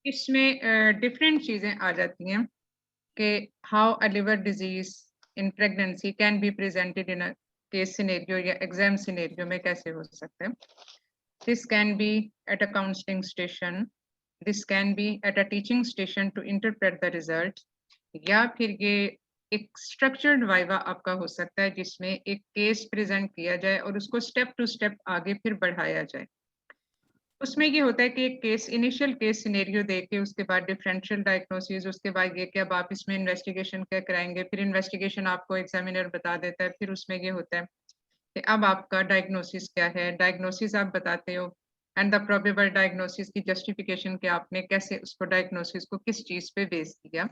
इसमें डिफरेंट चीजें आ जाती हैं कि how a liver disease in pregnancy can be presented in a case scenario या एग्जाम सिनेरियो में कैसे हो सकते हैं। This can be at a counselling station, this can be at a teaching station to interpret the result, या फिर ये एक स्ट्रक्चर्ड वाइवा आपका हो सकता है जिसमें एक केस प्रेजेंट किया जाए और उसको स्टेप टू स्टेप आगे फिर बढ़ाया जाए। उसमें ये होता है कि एक केस इनिशियल केस सिनेरियो देके उसके बाद डिफरेंशियल डायग्नोसिस, उसके बाद ये कि अब आप इसमें इन्वेस्टिगेशन क्या कराएंगे, फिर इन्वेस्टिगेशन आपको एग्जामिनर बता देता है, फिर उसमें ये होता है कि अब आपका डायग्नोसिस क्या है, डायग्नोसिस आप बताते हो एंड द प्रोबेबल डायग्नोसिस की जस्टिफिकेशन कि आपने कैसे उसको डायग्नोसिस को किस चीज पे बेस किया।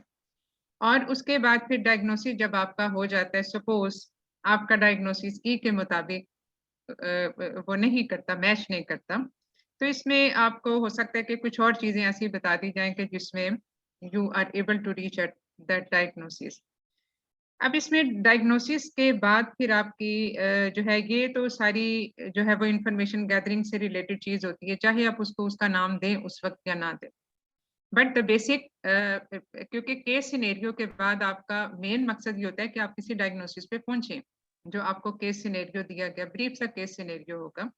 और उसके बाद फिर डायग्नोसिस जब आपका हो जाता है, सपोज आपका डायग्नोसिस ई के मुताबिक वो नहीं करता, मैच नहीं करता, तो इसमें आपको हो सकता है कि कुछ और चीजें ऐसी बता दी जाएं कि जिसमें you are able to reach at that diagnosis. अब इसमें डायग्नोसिस के बाद फिर आपकी जो है ये तो सारी जो है वो इंफॉर्मेशन गैदरिंग से रिलेटेड चीज होती है, चाहे आप उसको उसका नाम दें उस वक्त या ना दें। बट द बेसिक क्योंकि केस सिनेरियो के बाद आपका मेन मकसद ये होता है कि आप किसी डायग्नोसिस पे पहुंचे। जो आपको केस सिनेरियो दिया गया ब्रीफ सा केस सिनेरियो होगा,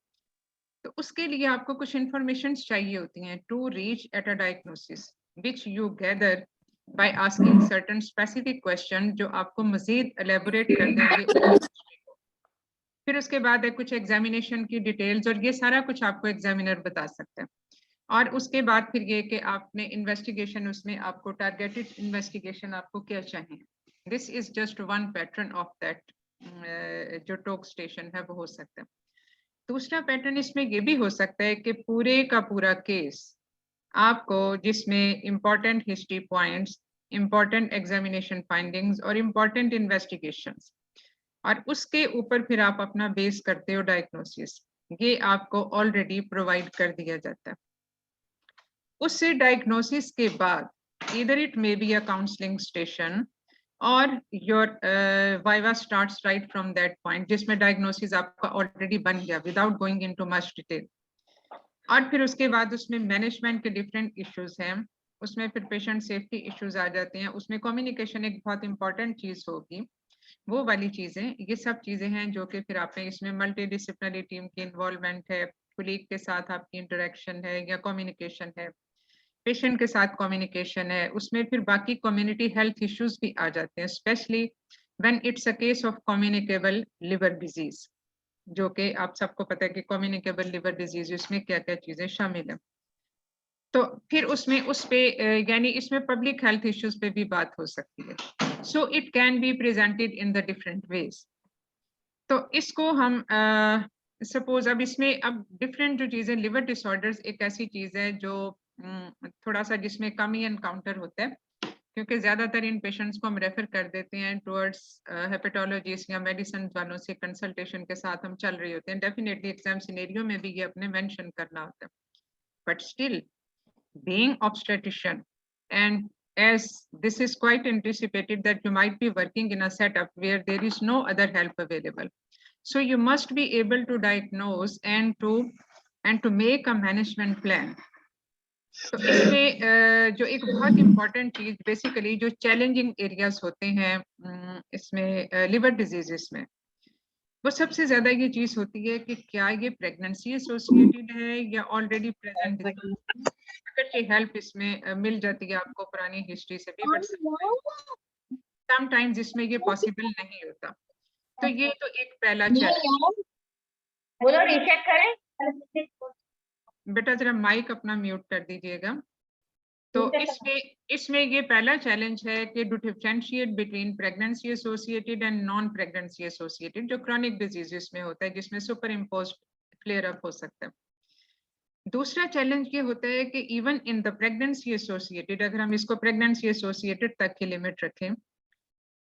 तो उसके लिए आपको कुछ इंफॉर्मेशन चाहिए होती हैं to reach at a diagnosis which you gather by asking certain specific question जो आपको मजीद एलेबोरेट कर देंगे। फिर उसके बाद है कुछ एग्जामिनेशन की डिटेल्स और ये सारा कुछ आपको एग्जामिनर बता सकते हैं। और उसके बाद फिर ये कि आपने इन्वेस्टिगेशन, उसमें आपको टारगेटेड इन्वेस्टिगेशन आपको क्या चाहिए। This is just one pattern of that जो टोक स्टेशन है वो हो सकता है। दूसरा पैटर्न इसमें ये भी हो सकता है कि पूरे का पूरा केस आपको जिसमें important history points, important examination findings और इंपॉर्टेंट इन्वेस्टिगेशंस, और उसके ऊपर फिर आप अपना बेस करते हो डायग्नोसिस, ये आपको ऑलरेडी प्रोवाइड कर दिया जाता है। उससे डायग्नोसिस के बाद इधर it may be a counselling station और your viva starts right from that point जिसमें डायग्नोसिस आपका ऑलरेडी बन गया without going into much detail. और फिर उसके बाद उसमें मैनेजमेंट के डिफरेंट इश्यूज हैं, उसमें फिर पेशेंट सेफ्टी इश्यूज आ जाते हैं, उसमें कम्युनिकेशन एक बहुत इंपॉर्टेंट चीज होगी, वो वाली चीजें, ये सब चीजें हैं जो कि फिर आपने इसमें मल्टी डिसिप्लिनरी टीम की इन्वॉल्वमेंट है, कुलीग के साथ आपकी इंटरेक्शन है या कम्युनिकेशन है, पेशेंट के साथ कम्युनिकेशन है, उसमें फिर बाकी कम्युनिटी हेल्थ इश्यूज भी आ जाते हैं, specially when it's a case of communicable liver disease, जो कि आप सबको पता है कि कम्युनिकेबल लिवर डिजीज इसमें क्या क्या चीजें शामिल है। तो फिर उसमें उस पे यानी इसमें पब्लिक हेल्थ इश्यूज पे भी बात हो सकती है। So it can be presented in the different ways. तो इसको हम सपोज अब इसमें अब डिफरेंट जो चीजें, लिवर डिसऑर्डर्स एक ऐसी चीज है जो थोड़ा सा जिसमें कम ही एनकाउंटर होता है, क्योंकि ज्यादातर इन पेशेंट्स को हम रेफर कर देते हैं टुवर्ड्स हेपेटोलॉजिस्ट या मेडिसिन वालों से कंसल्टेशन के साथ हम चल रहे होते हैं। डेफिनेटली एग्जाम सिनेरियो में भी ये अपने मेंशन करना होता है, but still being obstetrician, and as this is quite anticipated that you might be working in a setup where there is no other help available, so you must be able to diagnose and to make a management plan. तो इसमें जो एक बहुत important चीज, basically जो challenging areas होते हैं इसमें लिवर डिजीजेस में, वो सबसे ज्यादा ये चीज होती है कि क्या ये प्रेगनेंसी एसोसिएटेड है या ऑलरेडी प्रेजेंट। अगर ये हेल्प इसमें मिल जाती है आपको पुरानी हिस्ट्री से भी, बट समटाइम्स इसमें ये पॉसिबल नहीं होता। तो ये तो एक पहला चैलेंज। बेटा जरा माइक अपना म्यूट कर दीजिएगा। तो इसमें ये पहला चैलेंज है कि to differentiate between pregnancy associated and non pregnancy associated, जो क्रॉनिक डिजीजेस में होता है जिसमें सुपर इम्पोज्ड फ्लेयर अप हो सकता है। दूसरा चैलेंज ये होता है कि even in the pregnancy associated, अगर हम इसको प्रेगनेंसी एसोसिएटेड तक की लिमिट रखें,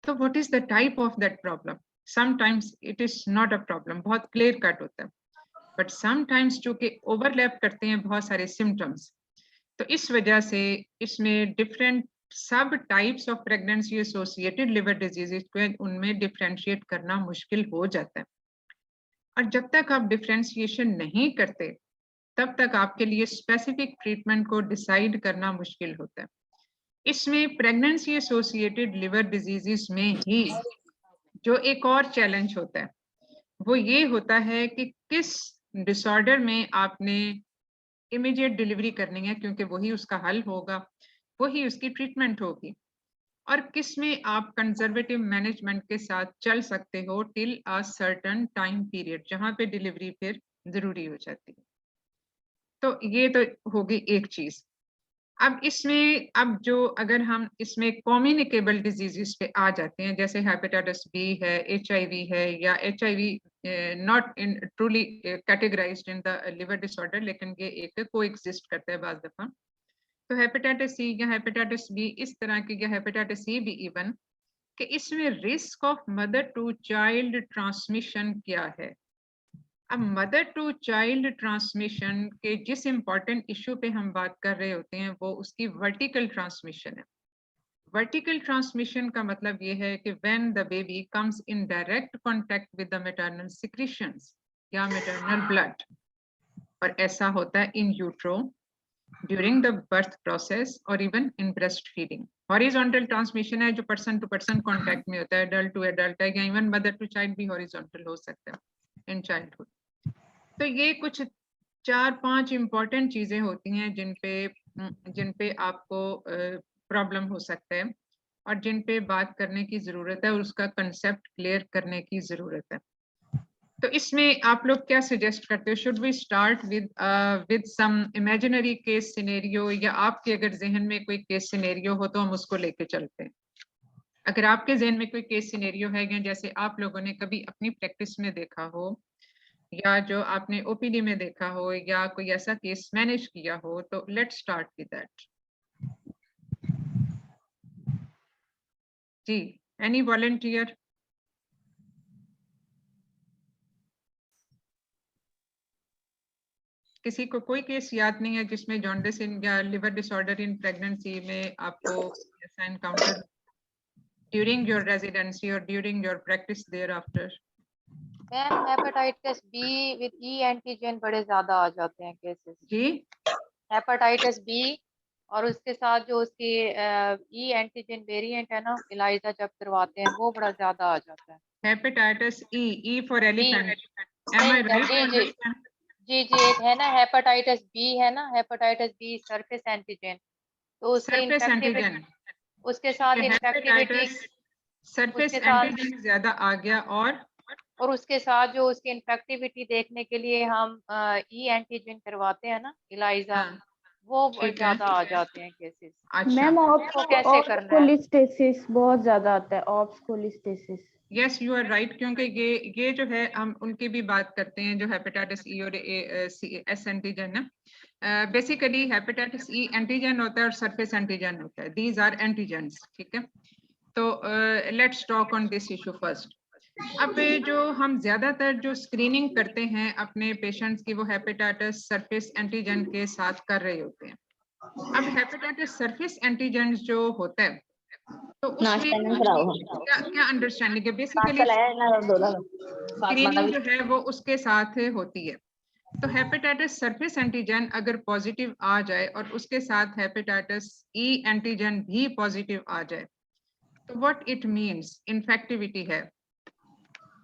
तो what is the type of that problem. Sometimes it is not a problem, बहुत क्लियर कट होता है, बट समटाइम्स चूंकि ओवरलैप करते हैं बहुत सारे सिम्टम्स, तो इस वजह से इसमें डिफरेंट सब types of pregnancy associated liver diseases को उनमें डिफरेंशिएट करना मुश्किल हो जाता है। और जब तक आप डिफरेंशिएशन नहीं करते तब तक आपके लिए स्पेसिफिक ट्रीटमेंट को डिसाइड करना मुश्किल होता है। इसमें प्रेगनेंसी एसोसिएटेड लिवर डिजीजेस में ही जो एक और चैलेंज होता है वो ये होता है कि किस डिसऑर्डर में आपने इमीडिएट डिलीवरी करनी है, क्योंकि वही उसका हल होगा, वही उसकी ट्रीटमेंट होगी, और किस में आप कंजर्वेटिव मैनेजमेंट के साथ चल सकते हो till a certain time period, जहां पे डिलीवरी फिर जरूरी हो जाती है। तो ये तो होगी एक चीज। अब इसमें अगर हम इसमें कम्युनिकेबल डिजीजेस पे आ जाते हैं, जैसे हेपेटाइटिस बी है, HIV है, या HIV not in truly categorised in the liver disorder, लेकिन ये एक कोएग्जिस्ट करता है बाज दफा। तो हेपेटाइटिस सी या हेपेटाइटिस बी इस तरह की, या हेपेटाइटिस सी भी इवन, कि इसमें risk of mother to child transmission क्या है। अब मदर टू चाइल्ड ट्रांसमिशन के जिस इम्पोर्टेंट इशू पे हम बात कर रहे होते हैं वो उसकी वर्टिकल ट्रांसमिशन है। वर्टिकल ट्रांसमिशन का मतलब ये है कि when the baby comes in direct contact with the maternal secretions या मैटरनल ब्लड, और ऐसा होता है in utero during the birth process और even in breast feeding. Horizontal transmission है जो पर्सन टू पर्सन कांटेक्ट में होता है, एडल्ट टू एडल्ट है, या इवन मदर टू चाइल्ड भी हॉरिजॉन्टल हो सकता है इन चाइल्डहुड। तो ये कुछ 4-5 इम्पोर्टेंट चीजें होती हैं जिन पे आपको प्रॉब्लम हो सकता है और जिन पे बात करने की जरूरत है और उसका कंसेप्ट क्लियर करने की जरूरत है। तो इसमें आप लोग क्या सजेस्ट करते हो? Should we start with some imaginary case scenario, या आपके अगर जहन में कोई केस सिनेरियो हो तो हम उसको लेके चलते हैं। अगर आपके जहन में कोई केस सिनेरियो है, या जैसे आप लोगों ने कभी अपनी प्रैक्टिस में देखा हो, या जो आपने OPD में देखा हो, या कोई ऐसा केस मैनेज किया हो, तो लेट्स स्टार्ट विद दैट। जी, एनी वॉलंटियर? किसी को कोई केस याद नहीं है जिसमें जॉन्डिस इन या लिवर डिसऑर्डर इन प्रेगनेंसी में आपको ऐसा एनकाउंटर ड्यूरिंग योर रेजिडेंसी और during your practice thereafter? Ma'am hepatitis B with E antigen बड़े ज्यादा आ जाते हैं केसेस। जी, हेपेटाइटिस बी और उसके साथ जो उसकी ई एंटीजन वेरिएंट है ना, इलाइजा जब करवाते हैं वो बड़ा ज्यादा आ जाता है। Hepatitis E for elephant, am I नहीं राइट जी टू जी अंडरस्टैंड? जी एक है ना हेपेटाइटिस बी, है ना हेपेटाइटिस बी सरफेस एंटीजन, तो उसके सरफेस इन्फेक्टिविटी, एंटीजन, उसके साथ इन्फेक्टिविटी, हेपेटाइटिस सरफेस उसके साथ एंटीजन ज्यादा आ गया, और उसके साथ जो उसकी इन्फेक्टिविटी देखने के लिए हम ई एंटीजन करवाते हैं ना, इलाइजा, हाँ, वो ठीक है, ज्यादा आ जाते हैं केसेस। अच्छा। मैम उसको कैसे करना है? कोलिस्टेसिस बहुत ज्यादा आता है, obs cholestasis. Yes, you are right, क्योंकि ये जो है हम उनकी भी बात करते हैं जो हेपेटाइटिस ई और एस एंटीजन है। बेसिकली हेपेटाइटिस ई एंटीजन होता है और सरफेस एंटीजन होता है, दीज आर एंटीजेंस, ठीक है। तो let's talk on this issue first. अब जो हम ज्यादातर जो स्क्रीनिंग करते हैं अपने पेशेंट्स की, वो हेपेटाइटिस सरफेस एंटीजन के साथ कर रहे होते हैं। अब हेपेटाइटिस सरफेस एंटीजन जो होता है तो उसमें क्या अंडरस्टैंडिंग है? बेसिकली स्क्रीनिंग जो है वो उसके साथ होती है। तो हेपेटाइटिस सरफेस एंटीजन अगर पॉजिटिव आ जाए और उसके साथ हेपेटाइटिस ई एंटीजन भी पॉजिटिव आ जाए, तो व्हाट इट मींस इन्फेक्टिविटी है।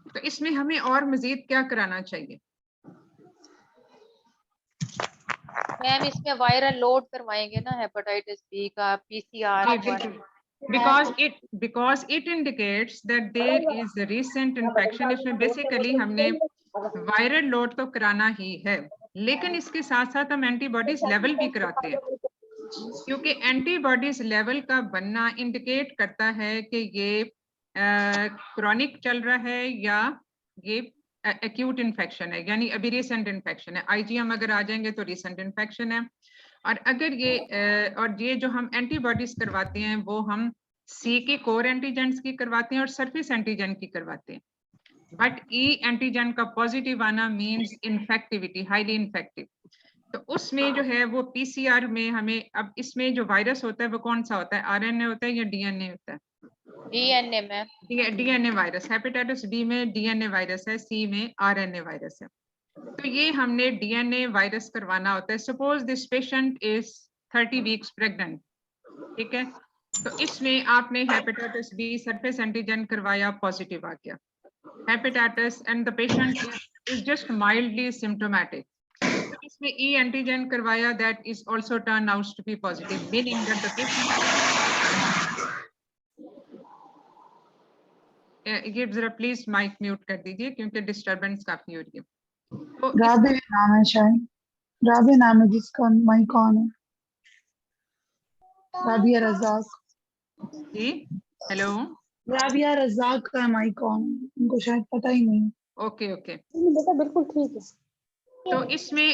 तो इसमें हमें और मजीद क्या कराना चाहिए? मैम इसमें वायरल लोड करवाएंगे ना हेपेटाइटिस बी का, PCR 1। because it indicates that there is a recent infection। इसमें बेसिकली हमने वायरल लोड तो कराना ही है, लेकिन इसके साथ साथ हम एंटीबॉडीज लेवल भी कराते हैं, क्योंकि एंटीबॉडीज लेवल का बनना इंडिकेट करता है कि ये क्रॉनिक चल रहा है या ये एक्यूट इन्फेक्शन है, यानी अभी रिसेंट इन्फेक्शन है। IgM अगर आ जाएंगे तो रिसेंट इन्फेक्शन है। और अगर ये जो हम एंटीबॉडीज करवाते हैं वो हम C की कोर एंटीजेंस की करवाते हैं और सरफेस एंटीजन की करवाते हैं। बट E एंटीजन का पॉजिटिव आना मींस इन्फेक्टिविटी, हाईली इन्फेक्टिव। तो उसमें जो है वो PCR में हमें, अब इसमें जो वायरस होता है वो कौन सा होता है? RNA होता है या DNA होता है? DNA में DNA वायरस। हेपेटाइटिस बी में DNA वायरस है, C में RNA वायरस है। तो ये हमने DNA वायरस करवाना होता है। Suppose this patient is 30 weeks pregnant, ठीक है, तो इसमें आपने हेपेटाइटिस बी सरफेस एंटीजन करवाया, पॉजिटिव आ गया hepatitis, and the patient is just mildly symptomatic, तो इसमें ई एंटीजन करवाया, that is also turn out to be positive, meaning that the patient ये जरा प्लीज माइक म्यूट कर दीजिए क्योंकि डिस्टरबेंस काफी हो रही है। तो राबे नाम है शायद, राबे नाम है जिसका माइक ऑन है, राबिया रज़ाक। जी, हेलो, राबिया रज़ाक का माइक ऑन, उनको शायद पता ही नहीं। Okay okay. बेटा बिल्कुल ठीक है। तो इसमें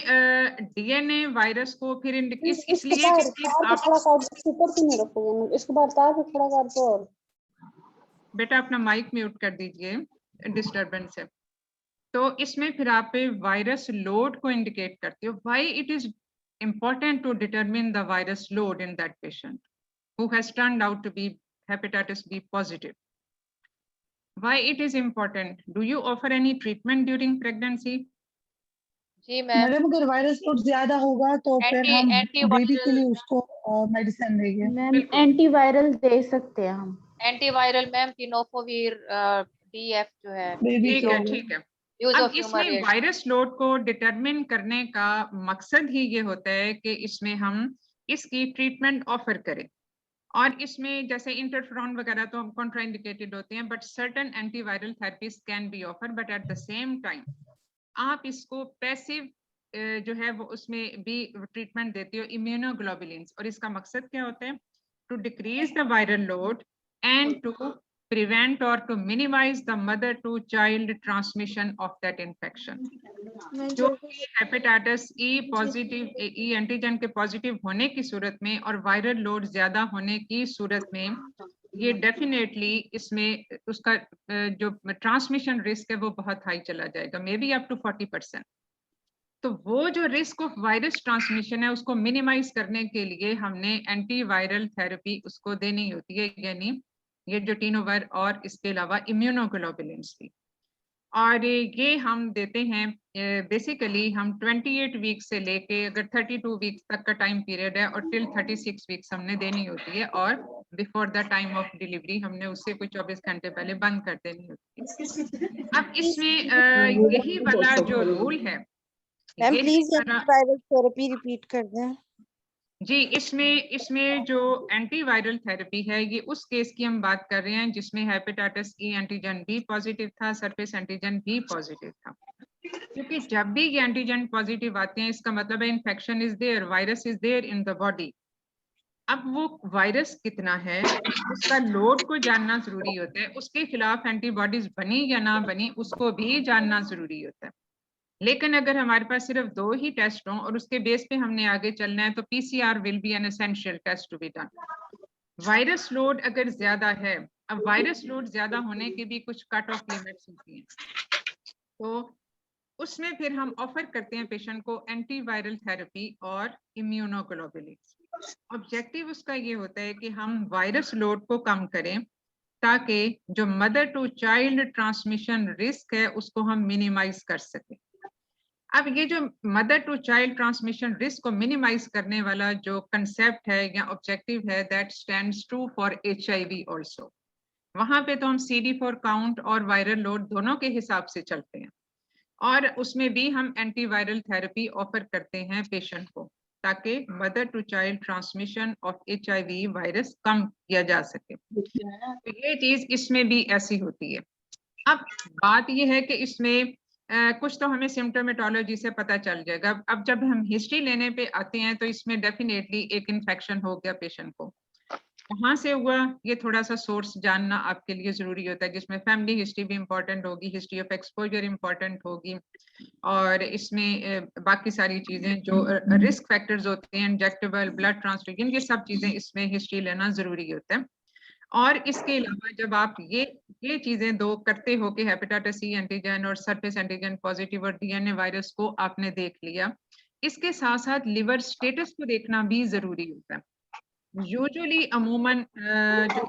DNA वायरस को फिर इसको इसलिए बाहर कि तार पे आप खड़ा कर, इसके ऊपर क्यों नहीं रखोगे? इसको बाहर तार पे खड़ा कर दो। और बेटा अपना माइक म्यूट कर दीजिए, डिस्टरबेंस है। तो इसमें फिर आप वायरस लोड को इंडिकेट करते हो। Why it is important to determine the virus load in that patient who has turned out to be hepatitis B positive. Why it is important? Do you offer any treatment during pregnancy? Ji ma'am, madam अगर virus load ज्यादा होगा तो फिर हम baby के लिए उसको medicine देंगे। मैम बिल्कुल। एंटीवायरल दे सकते हैं हम। एंटीवायरल मैम टिनोफोवीर DF जो है, बेबी ठीक के है, लिए ठीक है। यूज अब ऑफ ह्यूमन इसमें वायरस लोड को डिटरमिन करने का मकसद ही ये होता है कि इसमें हम इसकी ट्रीटमेंट ऑफर करें, और इसमें जैसे इंटरफेरॉन वगैरह तो कॉन्ट्राइंडिकेटेड होते हैं, but certain antiviral therapies can be offer, but at the same time आप इसको पैसिव जो है वो उसमें भी ट्रीटमेंट देते हो इम्यूनोग्लोबुलिन्स, और इसका मकसद क्या होता है? To decrease the viral load and to prevent or to minimize the mother to child transmission of that infection. जो hepatitis E positive E antigen के पॉजिटिव होने की सूरत में और वायरल लोड ज्यादा होने की सूरत में ये डेफिनेटली इसमें उसका जो ट्रांसमिशन रिस्क है वो बहुत हाई चला जाएगा, मे बी अप टू 40%। तो वो जो रिस्क ऑफ वायरस ट्रांसमिशन है उसको मिनिमाइज करने के लिए हमने एंटीवायरल थेरेपी उसको देनी होती है, यानी ये जो टिनोवर और इसके अलावा इम्यूनोग्लोबुलिन्स भी, और ये हम देते हैं बेसिकली हम 28 वीक से लेके अगर 32 वीक्स तक का टाइम पीरियड है और टिल 36 वीक्स हमने देनी होती है, और before the time of delivery हमने उससे कुछ 24 घंटे पहले बंद कर देनी होती है। अब इसमें यही वाला जो रूल है, मैम ये प्लीज सारा एंटीवायरल थेरेपी रिपीट कर दें। जी, इसमें जो एंटीवायरल थेरेपी है ये उस केस की हम बात कर रहे हैं जिसमें hepatitis E antigen B positive था, सरफेस एंटीजन बी पॉजिटिव था, क्योंकि जब भी ये एंटीजन पॉजिटिव आते हैं इसका मतलब है infection is there, virus is there in the body. अब वो वायरस कितना है उसका लोड को जानना जरूरी होता है, उसके खिलाफ एंटीबॉडीज बनी या ना बनी उसको भी जानना जरूरी होता है। लेकिन अगर हमारे पास सिर्फ 2 ही टेस्ट हों और उसके बेस पे हमने आगे चलना है तो PCR will be an essential test to be done. Virus load अगर ज्यादा है, अब वायरस लोड ज्यादा होने की भी कुछ कट ऑफ लिमिट्स होती हैं, तो उसमें फिर हम ऑफर करते हैं पेशेंट को एंटीवायरल थेरेपी और इम्यूनोग्लोबुलिन्स। ऑब्जेक्टिव उसका ये होता है कि हम वायरस लोड को कम करें ताकि जो mother to child transmission risk है उसको हम मिनिमाइज कर सकें। अब ये जो mother to child transmission risk को मिनिमाइज करने वाला जो कंसेप्ट है या ऑब्जेक्टिव है, that stands true for HIV also. वहां पे तो हम CD4 काउंट और वायरल लोड दोनों के हिसाब से चलते हैं, और उसमें भी हम एंटीवायरल थेरेपी ऑफर करते हैं पेशेंट को ताकि mother to child transmission of HIV virus कम किया जा सके। तो ये चीज इसमें भी ऐसी होती है। अब बात ये है कि इसमें कुछ तो हमें सिम्टोमेटोलॉजी से पता चल जाएगा। अब जब हम हिस्ट्री लेने पे आते हैं तो इसमें डेफिनेटली एक इन्फेक्शन हो गया पेशेंट को, कहाँ से हुआ ये थोड़ा सा सोर्स जानना आपके लिए जरूरी होता है, जिसमें फैमिली हिस्ट्री भी इम्पोर्टेंट होगी, हिस्ट्री ऑफ एक्सपोजर इम्पोर्टेंट होगी, और इसमें बाकी सारी चीजें जो रिस्क फैक्टर्स होते हैं, इंजेक्टेबल, ब्लड ट्रांसफ्यूजन, ये सब चीजें इसमें हिस्ट्री लेना जरूरी होता है। और इसके अलावा जब आप ये चीजें दो करते हो कि हेपेटाइटिस सी एंटीजन और सरफेस एंटीजन पॉजिटिव और DNA वायरस को आपने देख लिया, इसके साथ साथ लिवर स्टेटस को देखना भी जरूरी होता है। यूजुअली अमूमन जो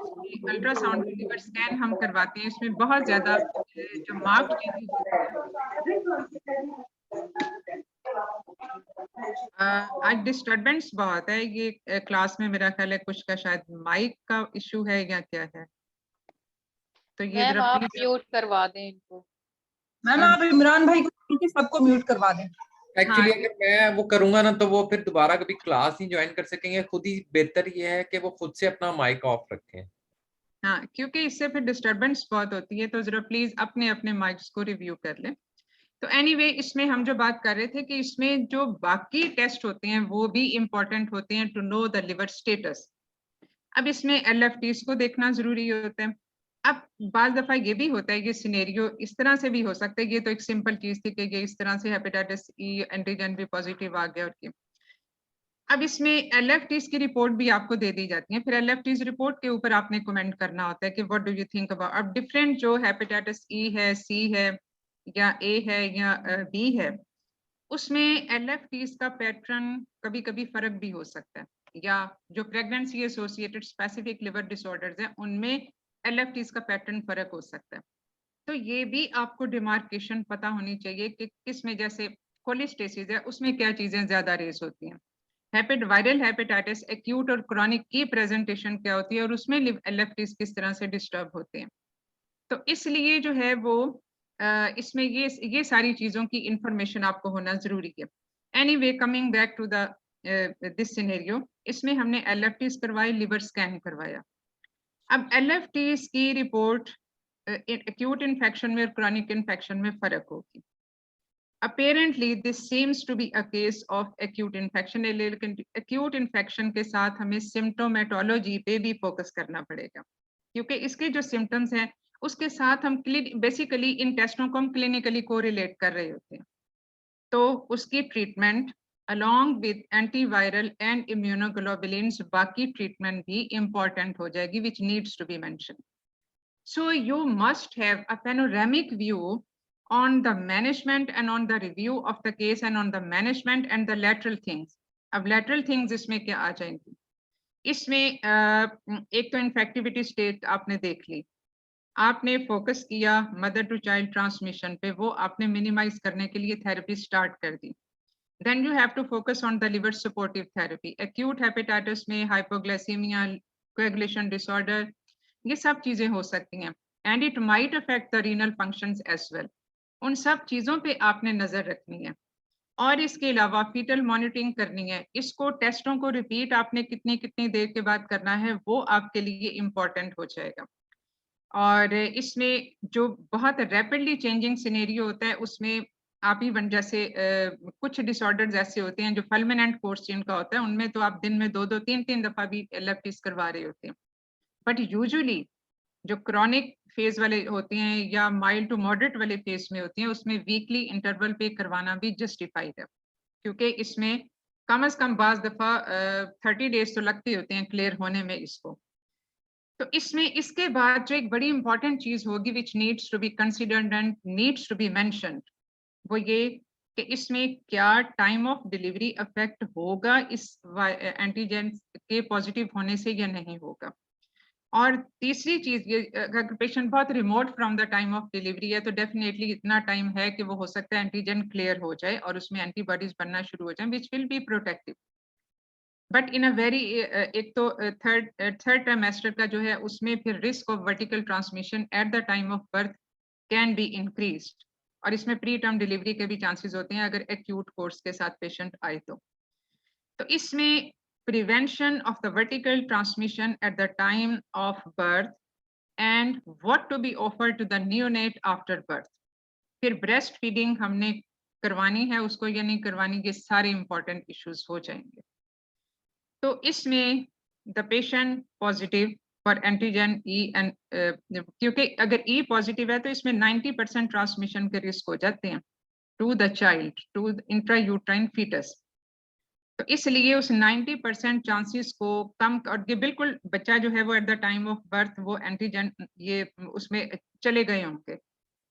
अल्ट्रासाउंड लिवर स्कैन हम करवाते हैं इसमें बहुत ज्यादा जो मार्क्ड चेंजेस होते हैं आज डिस्टरबेंस बहुत है ये क्लास में, मेरा ख्याल है कुछ का शायद माइक का इशू है या क्या है, तो ये मैम जरा आप प्लीज। म्यूट करवा दें इनको। मैम आप इमरान भाई को सबको म्यूट करवा दें। एक्चुअली अगर मैं वो करूंगा ना तो वो फिर दोबारा कभी क्लास नहीं ज्वाइन कर सकेंगे, खुद ही बेहतर ये है कि वो खुद से अपना माइक ऑफ रखें। हाँ, क्योंकि इससे फिर डिस्टरबेंस बहुत होती है, तो जरा प्लीज अपने अपने माइक्स को रिव्यू कर लें। तो एनीवे इसमें हम जो बात कर रहे थे कि इसमें जो बाकी टेस्ट होते हैं वो भी इम्पोर्टेंट होते हैं to know the liver status. अब इसमें LFTs को देखना जरूरी होता है। अब बाज दफा ये भी होता है, ये सिनेरियो इस तरह से भी हो सकता है, ये तो एक सिंपल चीज थी कि ये इस तरह से हेपेटाइटिस ई एंटीजन भी पॉजिटिव आ गया और क्या। अब इसमें LFTs की रिपोर्ट भी आपको दे दी जाती है, फिर LFTs रिपोर्ट के ऊपर आपने कमेंट करना होता है कि what do you think about. अब डिफरेंट जो हेपेटाइटिस ई है, सी है या ए है या बी है, उसमें LFTs का पैटर्न कभी कभी फर्क भी हो सकता है, या जो pregnancy associated specific liver disorders हैं उनमें LFTs का पैटर्न फर्क हो सकता है। तो ये भी आपको डिमार्केशन पता होनी चाहिए कि किस में, जैसे कोलिस्टेसिस है उसमें क्या चीजें ज्यादा रेस होती हैं, वायरल हेपेटाइटिस एक्यूट और क्रॉनिक की प्रेजेंटेशन क्या होती है और उसमें LFTs किस तरह से डिस्टर्ब होते हैं। तो इसलिए जो है वो इसमें ये सारी चीजों की इंफॉर्मेशन आपको होना जरूरी है। Anyway coming back to the this scenario, इसमें हमने LFTs करवाए, लिवर स्कैन करवाया। अब LFTs की रिपोर्ट एक्यूट इन्फेक्शन में और क्रॉनिक इन्फेक्शन में फर्क होगी। Apparently this seems to be a case of acute infection, लेकिन acute infection के साथ हमें symptomatology पे भी फोकस करना पड़ेगा, क्योंकि इसके जो symptoms हैं उसके साथ हम बेसिकली इन टेस्टों को हम क्लिनिकली कोरिलेट कर रहे होते हैं। तो उसकी treatment along with antiviral and immunoglobulins, बाकी ट्रीटमेंट भी important हो जाएगी, which needs to be mentioned. So you must have a panoramic view on the management and on the review of the case and on the management and the lateral things. अब lateral things इसमें क्या आ जाएंगी? इसमें एक तो infectivity state आपने देख ली, आपने फोकस किया मदर टू चाइल्ड ट्रांसमिशन पे, वो आपने मिनिमाइज करने के लिए थेरेपी स्टार्ट कर दी। Then you have to focus on the liver supportive therapy. Acute hepatitis में hypoglycemia, coagulation disorder, ये सब चीजें हो सकती हैं, and it might affect the renal functions as well. उन सब चीजों पे आपने नजर रखनी है, और इसके अलावा फीटल मॉनिटरिंग करनी है। इसको टेस्टों को रिपीट आपने कितनी कितनी देर के बाद करना है, वो आपके लिए इम्पोर्टेंट हो जाएगा। और इसमें जो बहुत रैपिडली चेंजिंग सिनेरियो होता है उसमें आप ही जैसे कुछ डिसऑर्डर्स ऐसे होते हैं जो फल्मिनेंट कोर्स जिनका होता है, उनमें तो आप दिन में 2-2, 3-3 दफा भी LFTs करवा रहे होते हैं। बट यूजुअली जो क्रॉनिक फेज वाले होते हैं या माइल्ड टू मॉडरेट वाले फेज में होती हैं, उसमें वीकली इंटरवल पे करवाना भी जस्टिफाइड है, क्योंकि इसमें कम से कम बाज दफा 30 डेज तो लगते होते हैं क्लियर होने में इसको। तो इसमें इसके बाद जो एक बड़ी इंपॉर्टेंट चीज होगी which needs to be considered and needs to be mentioned, वो ये कि इसमें क्या टाइम ऑफ डिलीवरी अफेक्ट होगा इस एंटीजन के पॉजिटिव होने से या नहीं होगा। और तीसरी चीज ये, अगर पेशेंट बहुत remote from the time of delivery है तो डेफिनेटली इतना टाइम है कि वो हो सकता है एंटीजन क्लियर हो जाए और उसमें एंटीबॉडीज बनना शुरू हो जाए which will be protective. But in a very एक तो थर्ड ट्राइमेस्टर का जो है उसमें फिर risk of vertical transmission at the time of birth can be increased, और इसमें प्री टर्म डिलीवरी के भी चांसेस होते हैं अगर एक्यूट कोर्स के साथ पेशेंट आए तो इसमें prevention of the vertical transmission at the time of birth and what to be offered to the neonate after birth. फिर breast feeding हमने करवानी है उसको या नहीं करवानी, ये सारे important issues हो जाएंगे। तो इसमें the patient positive for antigen E and क्योंकि अगर E positive है तो इसमें 90% ट्रांसमिशन के रिस्क हो जाते हैं to the child, to the intrauterine fetus। तो इसलिए उस 90% चांसेस को कम, और ये बिल्कुल बच्चा जो है वो at the time of birth वो एंटीजन ये उसमें चले गए होंगे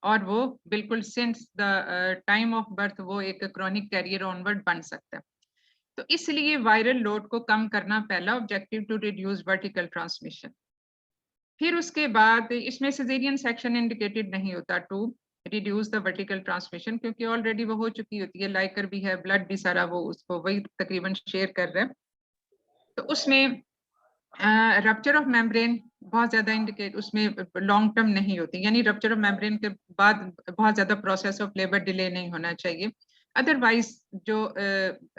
और वो बिल्कुल since the time of birth वो एक क्रॉनिक कैरियर ऑनवर्ड बन सकता है। तो इसलिए वायरल लोड को कम करना पहला objective to reduce vertical transmission. फिर उसके बाद इसमें सिजेरियन सेक्शन इंडिकेटेड नहीं होता to reduce the vertical transmission, क्योंकि ऑलरेडी वो हो चुकी होती है, लाइकर भी है, ब्लड भी सारा वो उसको वही तकरीबन शेयर कर रहा है। तो उसमें रप्चर ऑफ मेम्ब्रेन बहुत ज्यादा इंडिकेट उसमें लॉन्ग टर्म नहीं होती, यानी रप्चर ऑफ मेम्ब्रेन के बाद बहुत ज्यादा प्रोसेस ऑफ लेबर डिले नहीं होना चाहिए। अदरवाइज जो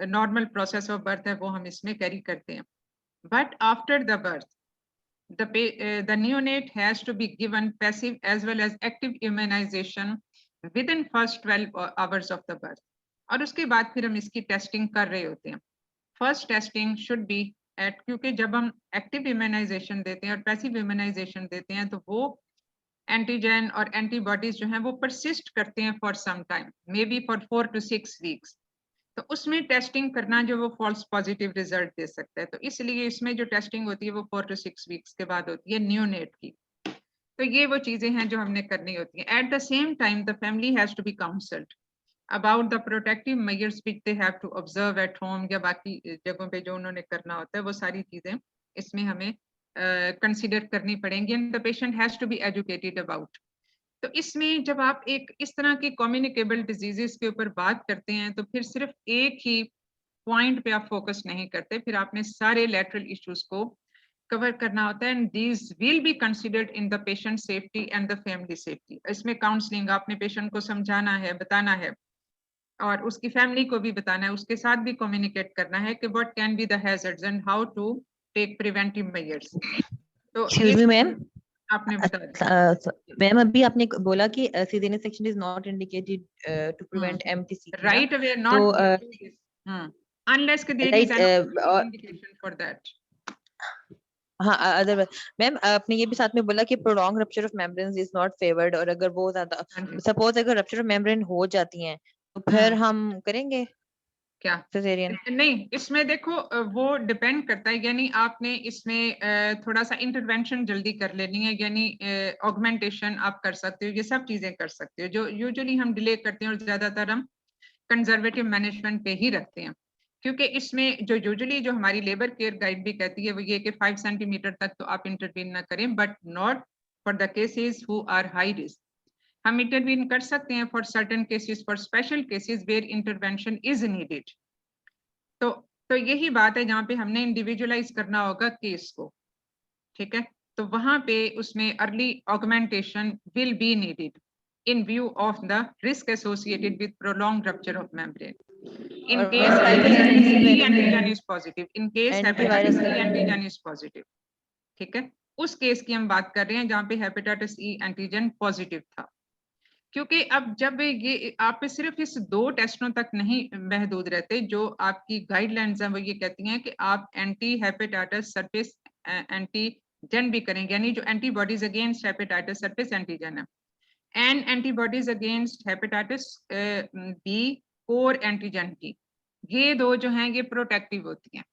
नॉर्मल प्रोसेस ऑफ बर्थ है वो हम इसमें कैरी करते हैं। But after the birth the neonate has to be given passive as well as active immunization within first 12 hours of the birth। और उसके बाद फिर हम इसकी टेस्टिंग कर रहे होते हैं। First testing should be at, क्योंकि जब हम एक्टिव इम्यूनाइजेशन देते हैं और पैसिव इम्यूनाइजेशन देते हैं तो वो एंटीजन और एंटीबॉडीज जो हैं वो परसिस्ट करते हैं for some time, maybe for 4 to 6 weeks. तो उसमें टेस्टिंग करना जो वो फॉल्स पॉजिटिव रिजल्ट दे सकता है, तो इसलिए इसमें जो टेस्टिंग होती है वो 4 to 6 वीक्स के बाद होती है न्यूनेट की। तो ये वो चीजें हैं जो हमने करनी होती हैं। At the same time the family has to be counselled about the protective measures which they have to observe at home, या बाकी जगहों पे जो उन्होंने करना होता है वो सारी चीजें इसमें हमें कंसिडर करनी पड़ेंगी, and the patient has to be educated about. तो इसमें जब आप एक इस तरह की कम्युनिकेबल डिजीजेस के ऊपर बात करते हैं तो फिर सिर्फ एक ही पॉइंट पे आप फोकस नहीं करते, फिर आपने सारे लैटरल इश्यूज को कवर करना होता है, and these will be considered in the patient safety and the family safety. इसमें काउंसलिंग, आपने पेशेंट को समझाना है, बताना है, और उसकी फैमिली को भी बताना है, उसके साथ भी कम्युनिकेट करना है कि what can be the hazards and how to take preventive measures. तो ये मैम आपने बताया मैम, अभी आपने बोला कि caesarean section is not indicated to prevent MTC, right away, not unless there is an indication for that। हाँ, other ma'am आपने ये भी साथ में बोला कि prolong rupture of membranes is not favoured, और अगर वो ज्यादा सपोज अगर रप्चर ऑफ मेम्ब्रेन हो जाती हैं तो फिर हम करेंगे क्या सिजेरियन? नहीं, इसमें देखो वो डिपेंड करता है, यानी आपने इसमें थोड़ा सा इंटरवेंशन जल्दी कर लेनी है, यानी ऑगमेंटेशन आप कर सकते हो, ये सब चीजें कर सकते हो जो यूजुअली हम डिले करते हैं, और ज्यादातर हम कंजर्वेटिव मैनेजमेंट पे ही रखते हैं, क्योंकि इसमें जो यूजुअली जो हमारी लेबर केयर गाइड भी कहती है वो ये कि 5 सेंटीमीटर तक तो आप इंटरवीन ना करें, but not for the cases who are high risk. हम इंटरवीन कर सकते हैं for certain cases, for special cases where intervention is needed. तो यही बात है जहाँ पे हमने इंडिविजुअलाइज करना होगा केस को, ठीक है। तो वहां पे उसमें early augmentation will be needed in view of the risk associated with prolonged rupture of membrane. In case hepatitis E antigen is positive, in case hepatitis E antigen is positive, ठीक है, उस केस की हम बात कर रहे हैं जहाँ पे हेपेटाइटिस ई एंटीजन पॉजिटिव था। क्योंकि अब जब ये आप सिर्फ इस 2 टेस्टों तक नहीं महदूद रहते, जो आपकी गाइडलाइंस हैं वो ये कहती हैं कि आप एंटी हेपेटाइटिस सरफेस एंटीजन भी करेंगे, यानी जो antibodies against hepatitis surface antigen है, and antibodies against hepatitis B core antigen T, ये 2 जो हैं ये प्रोटेक्टिव होती हैं।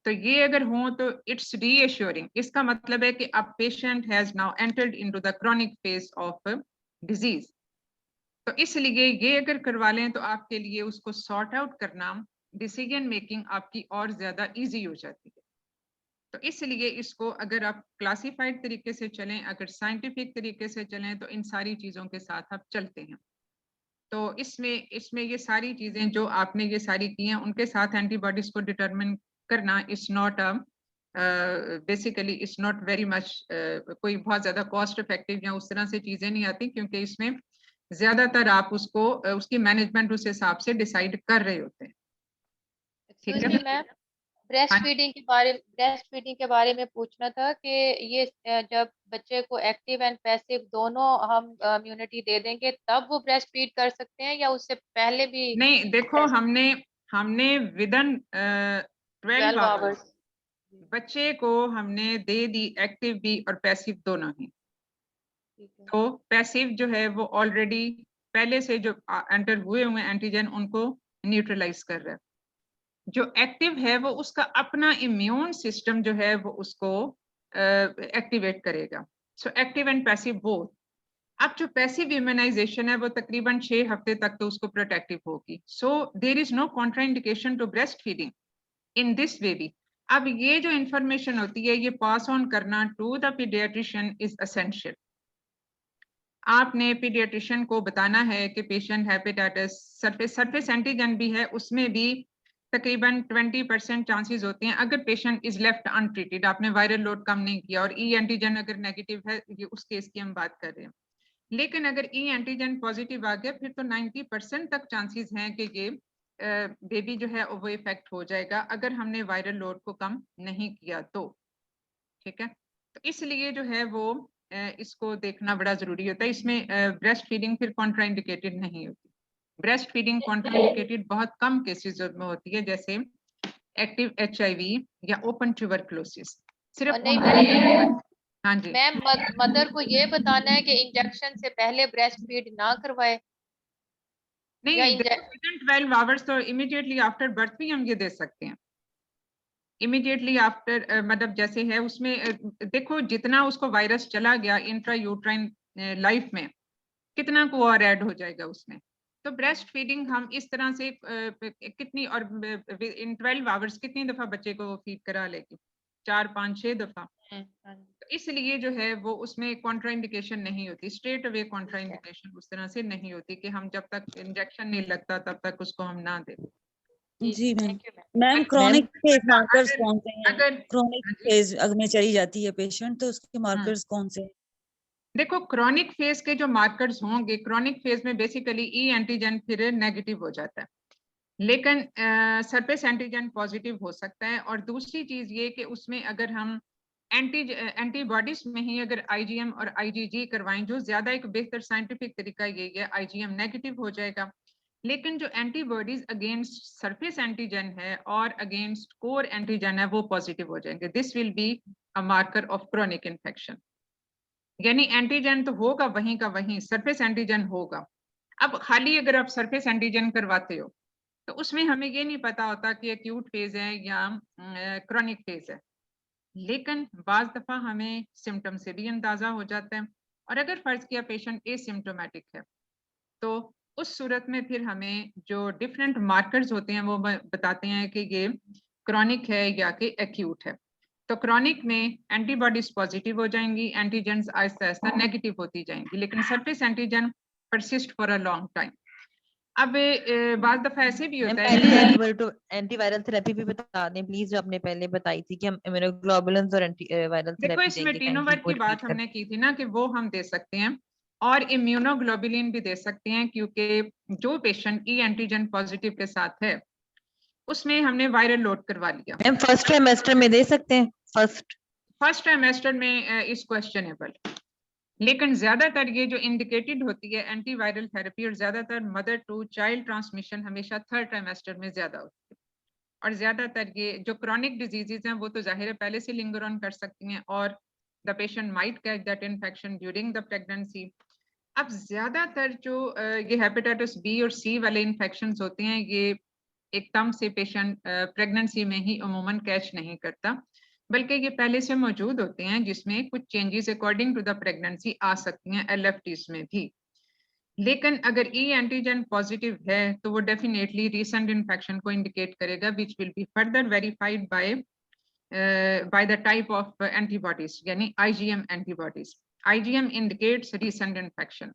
तो ये अगर हो तो इट्स रीएश्योरिंग, इसका मतलब है कि अब patient has now entered into the chronic phase of disease. तो इसलिए ये अगर करवा लें तो आपके लिए उसको सॉर्ट आउट करना, डिसीजन मेकिंग आपकी और ज्यादा इजी हो जाती है। तो इसलिए इसको अगर आप क्लासिफाइड तरीके से चलें, अगर साइंटिफिक तरीके से चलें, तो इन सारी चीजों के साथ आप चलते हैं। तो इसमें ये सारी चीजें जो आपने ये सारी की हैं उनके साथ एंटीबॉडीज को डिटरमिन करना is not basically it's not very much कोई बहुत ज्यादा कॉस्ट इफेक्टिव या उस तरह से चीजें नहीं आती, क्योंकि इसमें ज्यादातर आप उसको उसकी मैनेजमेंट उस हिसाब से डिसाइड कर रहे होते हैं, ठीक है। ब्रेस्ट फीडिंग के बारे में पूछना था कि ये जब बच्चे को एक्टिव एंड पैसिव दोनों हम इम्यूनिटी दे देंगे तब वो ब्रेस्ट फीड कर सकते हैं, या उससे पहले भी? नहीं, देखो हमने विदिन 12 आवर्स बच्चे को हमने दे दी एक्टिव भी और पैसिव दोनों ही। तो पैसिव जो है वो ऑलरेडी पहले से जो एंटर हुए हुए एंटीजन उनको न्यूट्रलाइज कर रहा है। जो एक्टिव है वो उसका अपना इम्यून सिस्टम जो है वो उसको एक्टिवेट करेगा। So active and passive both. अब जो पैसिव इम्यूनाइजेशन है वो तकरीबन 6 हफ्ते तक तो उसको प्रोटेक्टिव होगी। So there is no contraindication to breastfeeding in this baby. अब ये जो इंफॉर्मेशन होती है ये पास ऑन करना to the paediatrician is essential. आपने पीडियाट्रिशियन को बताना है कि पेशेंट हेपेटाइटिस सरफेस एंटीजन भी है, उसमें भी तकरीबन 20% चांसेस होते हैं अगर पेशेंट इज लेफ्ट अनट्रीटेड, आपने वायरल लोड कम नहीं किया और ई एंटीजन अगर नेगेटिव है, ये उस केस की हम बात कर रहे हैं। लेकिन अगर ई एंटीजन पॉजिटिव आ गया फिर तो 90% तक चांसेस हैं कि ये बेबी जो है वो इफेक्ट हो जाएगा अगर हमने वायरल लोड को कम नहीं किया तो, ठीक है। तो इसलिए जो है वो इसको देखना बड़ा जरूरी होता है। इसमें ब्रेस्ट फीडिंग फिर कॉन्ट्राइंडिकेटेड नहीं होती। ब्रेस्ट फीडिंग कॉन्ट्राइंडिकेटेड बहुत कम केसेस में होती है, जैसे एक्टिव HIV या ओपन ट्यूबरकुलोसिस। सिर्फ हाँ जी मैम, मदर को ये बताना है कि इंजेक्शन से पहले ब्रेस्ट फीड ना करवाए या नहीं, 12 आवर्स तो इमीडिएटली आफ्टर बर्थ भी हम ये दे सकते हैं। इमीडिएटली आफ्टर मतलब जैसे है उसमें देखो जितना उसको वायरस चला गया इंट्रा यूट्राइन लाइफ में, कितना को और ऐड हो जाएगा उसमें। तो ब्रेस्ट फीडिंग हम इस तरह से कितनी और इन 12 आवर्स कितनी दफा बच्चे को फीड करा लेगी, 4, 5, 6 दफा। तो इसलिए जो है वो उसमें कॉन्ट्राइंडिकेशन नहीं होती, स्ट्रेट अवे कॉन्ट्राइंडिकेशन उस तरह से नहीं होती कि हम जब तक इंजेक्शन नहीं लगता तब तक उसको हम ना दें। जी ma'am. Thank you ma'am. Ma'am chronic phase markers अगर- कौन से हैं? अगर क्रोनिक हाँ जी। फेज अगर में चली जाती है पेशेंट तो उसके मार्कर्स कौन से हैं? देखो क्रॉनिक फेज के जो मार्कर्स होंगे, क्रॉनिक फेज में बेसिकली ई एंटीजन फिर नेगेटिव हो जाता है, लेकिन सरफेस एंटीजन पॉजिटिव हो सकता है। और दूसरी चीज ये कि उसमें अगर हम एंटीबॉडीज में ही अगर IgM और IgG करवाएं, जो ज्यादा एक बेहतर साइंटिफिक तरीका यही है, IgM नेगेटिव हो जाएगा, लेकिन जो एंटीबॉडीज अगेंस्ट सरफेस एंटीजन है और अगेंस्ट कोर एंटीजन है वो पॉजिटिव हो जाएंगे। This will be a marker of chronic infection. यानी एंटीजन तो होगा वहीं का वहीं, सरफेस एंटीजन होगा। अब खाली अगर आप सरफेस एंटीजन करवाते हो तो उसमें हमें ये नहीं पता होता कि एक्यूट फेज है या क्रॉनिक फेज है, लेकिन बाज दफा हमें सिम्टम से भी अंदाजा हो जाता है। और अगर फर्ज किया पेशेंट एसिम्टोमेटिक है तो उस सूरत में फिर हमें जो डिफरेंट मार्कर्स होते हैं वो बताते हैं कि ये क्रॉनिक है या कि एक्यूट है। तो क्रॉनिक में एंटीबॉडीज पॉजिटिव हो जाएंगी, एंटीजेंस आहिस्ता आहिस्ता नेगेटिव होती जाएंगी, लेकिन surface antigen persist for a long time. अब बाज दफा ऐसे भी होता है पहले एंटीवायरल थेरेपी भी बता दें प्लीज, जो आपने पहले बताई थी कि हम इम्यूनोग्लोबुलिन्स और एंटीवायरल देखो थेरेपी इसमें देंगे। टीनोवर की बात हमने की थी ना कि वो हम दे सकते हैं और इम्यूनोग्लोबुलिन भी दे सकते हैं, क्योंकि जो पेशेंट ई एंटीजन पॉजिटिव के साथ है उसमें हमने वायरल लोड करवा लिया। मैम फर्स्ट ट्राइमेस्टर में दे सकते हैं? फर्स्ट ट्राइमेस्टर में इज क्वेश्चनेबल, लेकिन ज्यादातर ये जो इंडिकेटेड होती है एंटीवायरल थेरेपी और ज्यादातर मदर टू चाइल्ड ट्रांसमिशन हमेशा 3rd ट्राइमेस्टर में ज्यादा होती है। और ज्यादातर ये जो क्रॉनिक डिजीजेज हैं वो तो जाहिर है पहले से लिंगर ऑन कर सकती हैं और the patient might catch that infection during the pregnancy. अब ज्यादातर जो ये हेपेटाइटिस बी और सी वाले इन्फेक्शंस होते हैं ये एकदम से पेशेंट प्रेगनेंसी में ही अमूमन कैच नहीं करता, बल्कि ये पहले से मौजूद होते हैं जिसमें कुछ changes according to the pregnancy आ सकती हैं LFTs में भी। लेकिन अगर ई एंटीजन पॉजिटिव है तो वो डेफिनेटली रीसेंट इन्फेक्शन को इंडिकेट करेगा, which will be further verified by the type of antibodies, यानी IgM antibodies. IgM indicates recent infection,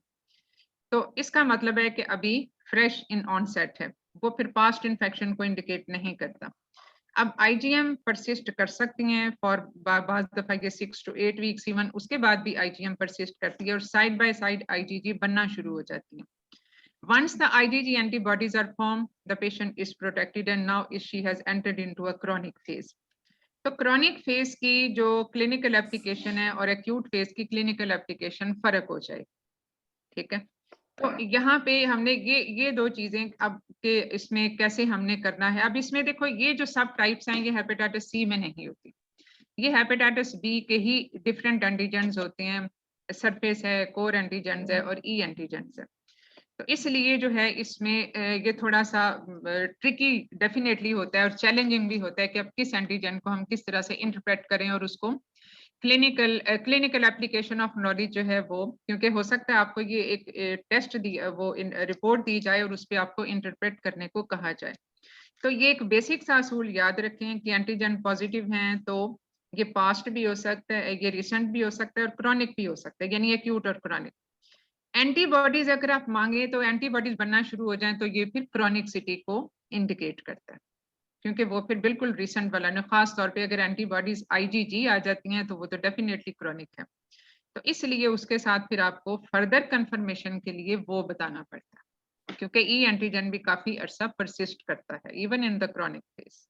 तो इसका मतलब है कि अभी फ्रेश इन ऑनसेट है, वो फिर पास्ट इन्फेक्शन को इंडिकेट नहीं करता। अब IgM परसिस्ट कर सकती हैं फॉर बाज़ दफा ये 6 to 8 वीक्स इवन, उसके बाद भी IgM परसिस्ट करती है और साइड बाय साइड IgG बनना शुरू हो जाती है। Once the IgG antibodies are formed, the patient is protected and now she has entered into a chronic phase. तो chronic phase की जो clinical application है और acute phase की clinical application फर्क हो जाए, ठीक है। तो यहाँ पे हमने ये दो चीजें अब के इसमें कैसे हमने करना है। अब इसमें देखो ये जो सब टाइप्स हैं ये हेपेटाइटिस सी में नहीं होती, ये हेपेटाइटिस बी के ही डिफरेंट एंटीजेंस होते हैं, सरफेस है, कोर एंटीजेंस है और ई एंटीजेंस है। तो इसलिए जो है इसमें ये थोड़ा सा ट्रिकी डेफिनेटली होता है और चैलेंजिंग भी होता है कि अब किस एंटीजन को हम किस तरह से इंटरप्रेट करें और उसको क्लिनिकल एप्लीकेशन ऑफ नॉलेज जो है वो, क्योंकि हो सकता है आपको ये एक टेस्ट दी वो रिपोर्ट दी जाए और उस पर आपको इंटरप्रेट करने को कहा जाए। तो ये एक बेसिक सा असूल याद रखें कि एंटीजन पॉजिटिव हैं तो ये पास्ट भी हो सकता है, ये रिसेंट भी हो सकता है और क्रॉनिक भी हो सकता है, यानी एक्यूट और क्रॉनिक। एंटीबॉडीज अगर आप मांगे तो एंटीबॉडीज बनना शुरू हो जाए तो ये फिर क्रॉनिकसिटी को इंडिकेट करता है, क्योंकि वो फिर बिल्कुल रिसेंट वाला ना, खास तौर पे अगर एंटीबॉडीज आईजीजी आ जाती हैं तो वो तो डेफिनेटली क्रॉनिक है। तो इसलिए उसके साथ फिर आपको फर्दर कंफर्मेशन के लिए वो बताना पड़ता है, क्योंकि ई एंटीजन भी काफी अरसा परसिस्ट करता है even in the chronic phase.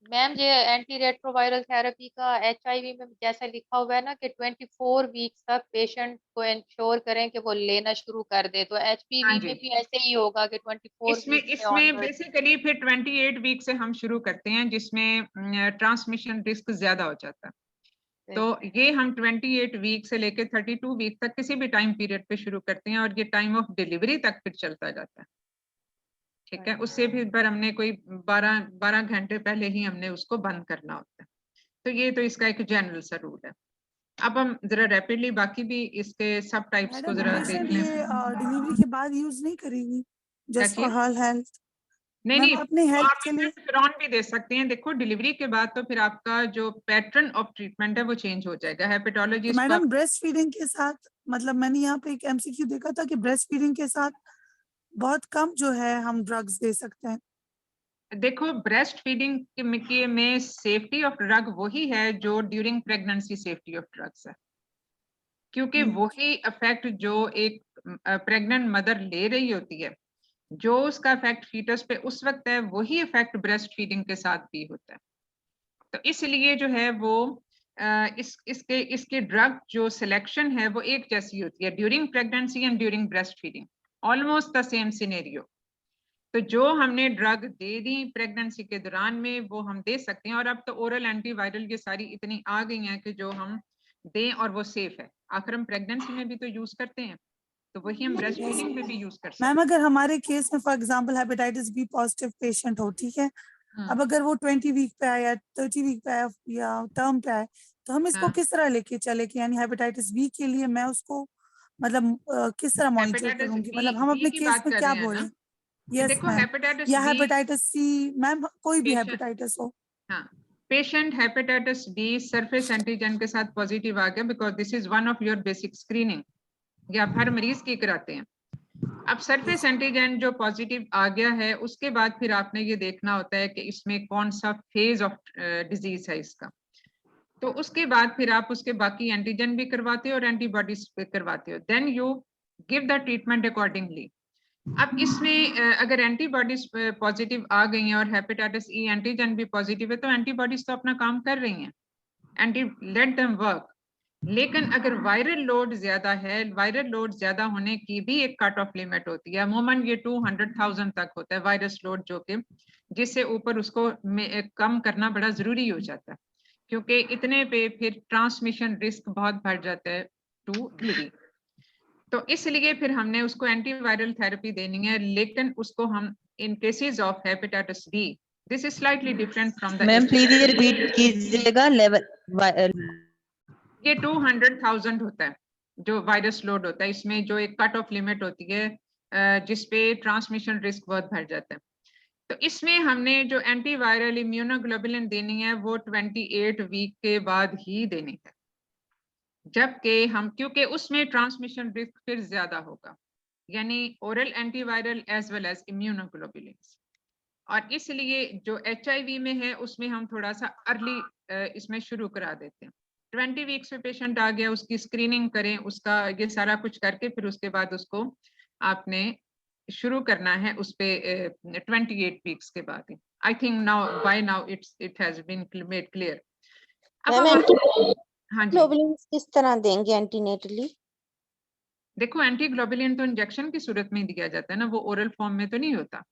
Ma'am ये एंटी रेट्रोवायरल थेरेपी का एचआईवी में जैसा लिखा हुआ है ना कि 24 वीक्स तक पेशेंट को इंश्योर करें कि वो लेना शुरू कर दे, तो एचपीवी में भी ऐसे ही होगा कि 24 इसमें वीक्स से इसमें onwards? बेसिकली फिर 28 वीक से हम शुरू करते हैं, जिसमें ट्रांसमिशन रिस्क ज्यादा हो जाता है। तो ये हम 28 वीक से लेके 32 वीक तक किसी भी टाइम पीरियड पे शुरू करते हैं, और ये टाइम ऑफ डिलीवरी तक फिर चलता जाता है। ठीक है, उससे भी पर हमने कोई 12 घंटे पहले ही हमने उसको बंद करना होता है। तो ये तो इसका एक जनरल सा रूल है। अब हम जरा रैपिडली बाकी भी इसके सब टाइप्स को जरा देख लें। डिलीवरी के बाद यूज नहीं करेगी जस्ट फॉर हर हेल्थ? नहीं अपने हेल्थ के लिए फिरौन भी दे सकते हैं। देखो डिलीवरी के बाद तो फिर आपका जो पैटर्न ऑफ ट्रीटमेंट है वो चेंज हो जाएगा। हेपेटोलॉजिस्ट मैडम ब्रेस्ट फीडिंग के साथ, मतलब मैंने यहाँ पे एक एमसीक्यू देखा था कि ब्रेस्ट फीडिंग के साथ बहुत कम जो है हम ड्रग्स दे सकते हैं। देखो ब्रेस्ट फीडिंग में सेफ्टी ऑफ ड्रग वही है जो during pregnancy safety of drugs है, क्योंकि वही इफेक्ट जो एक प्रेग्नेंट मदर ले रही होती है, जो उसका इफेक्ट फीटस पे उस वक्त है, वही इफेक्ट ब्रेस्ट फीडिंग के साथ भी होता है। तो इसलिए जो है वो इसके ड्रग जो सिलेक्शन है वो एक जैसी होती है during pregnancy and during breast feeding, almost the same scenario. तो जो हमने ड्रग दे दी प्रेगनेंसी के दौरान में वो हम दे सकते हैं, और अब तो ओरल एंटीवायरल ये सारी इतनी आ गई हैं कि जो हम दें और वो सेफ है। आखिर हम प्रेगनेंसी में भी तो यूज करते हैं, तो वही हम ब्रेस्ट फीडिंग में भी यूज कर सकते हैं। मैम अगर हमारे केस में for example hepatitis B positive patient हो, ठीक है, अब अगर वो 20 वीक पे आए या 30 वीक पे आए या टर्म पे आए, तो हम इसको किस तरह लेके चले कि यानी हेपेटाइटिस बी के लिए मैं उसको मतलब किस तरह मॉनिटर करूंगी, मतलब हम अपने केस में क्या बोलें? यस देखो मैम, हेपेटाइटिस या बी हेपेटाइटिस सी, मैम कोई भी हेपेटाइटिस हो। हाँ, patient hepatitis B surface antigen के साथ पॉजिटिव आ गया, because this is one of your basic screening, ये आप हर मरीज की कराते हैं। अब सरफेस एंटीजन जो पॉजिटिव आ गया है, उसके बाद फिर आपने ये देखना होता है कि इसमें कौन सा फेज ऑफ डिजीज है इसका। तो उसके बाद फिर आप उसके बाकी एंटीजन भी करवाते हो और एंटीबॉडीज भी करवाते हो, then you give the treatment accordingly. अब इसमें अगर एंटीबॉडीज पॉजिटिव आ गई हैं और हेपेटाइटिस ई एंटीजन भी पॉजिटिव है, तो एंटीबॉडीज तो अपना काम कर रही हैं, लेट देम वर्क। लेकिन अगर वायरल लोड ज्यादा है, वायरल लोड ज्यादा होने की भी एक कट ऑफ लिमिट होती है, अमूमन ये 200,000 तक होता है वायरस लोड, जो कि जिससे ऊपर उसको कम करना बड़ा जरूरी हो जाता है, क्योंकि इतने पे फिर ट्रांसमिशन रिस्क बहुत बढ़ जाता है टू डिलीवरी। तो इसलिए फिर हमने उसको एंटीवायरल थेरेपी देनी है, लेकिन उसको हम in cases of hepatitis B, this is slightly different from the ma'am please ये रिपीट कीजिएगा लेवल। ये 200,000 होता है जो वायरस लोड होता है, इसमें जो एक कट ऑफ लिमिट होती है जिसपे ट्रांसमिशन रिस्क बहुत बढ़ जाता है। तो इसमें हमने जो एंटीवायरल इम्यूनोग्लोबुलिन देनी है वो 28 वीक के बाद ही देनी है, जबकि हम क्योंकि उसमें ट्रांसमिशन रिस्क फिर ज्यादा होगा, यानी oral antiviral as well as immunoglobulin. और इसलिए जो HIV में है उसमें हम थोड़ा सा अर्ली इसमें शुरू करा देते हैं। 20 वीक्स में पेशेंट आ गया, उसकी स्क्रीनिंग करें, उसका ये सारा कुछ करके फिर उसके बाद उसको आपने शुरू करना है उस पे 28 वीक्स के बाद। I think now by now it has been made clear. हाँ जी, किस तरह देंगे एंटीनेटली? देखो एंटीग्लोबुलिन तो इंजेक्शन की सूरत में दिया जाता है ना, वो ओरल फॉर्म में तो नहीं होता।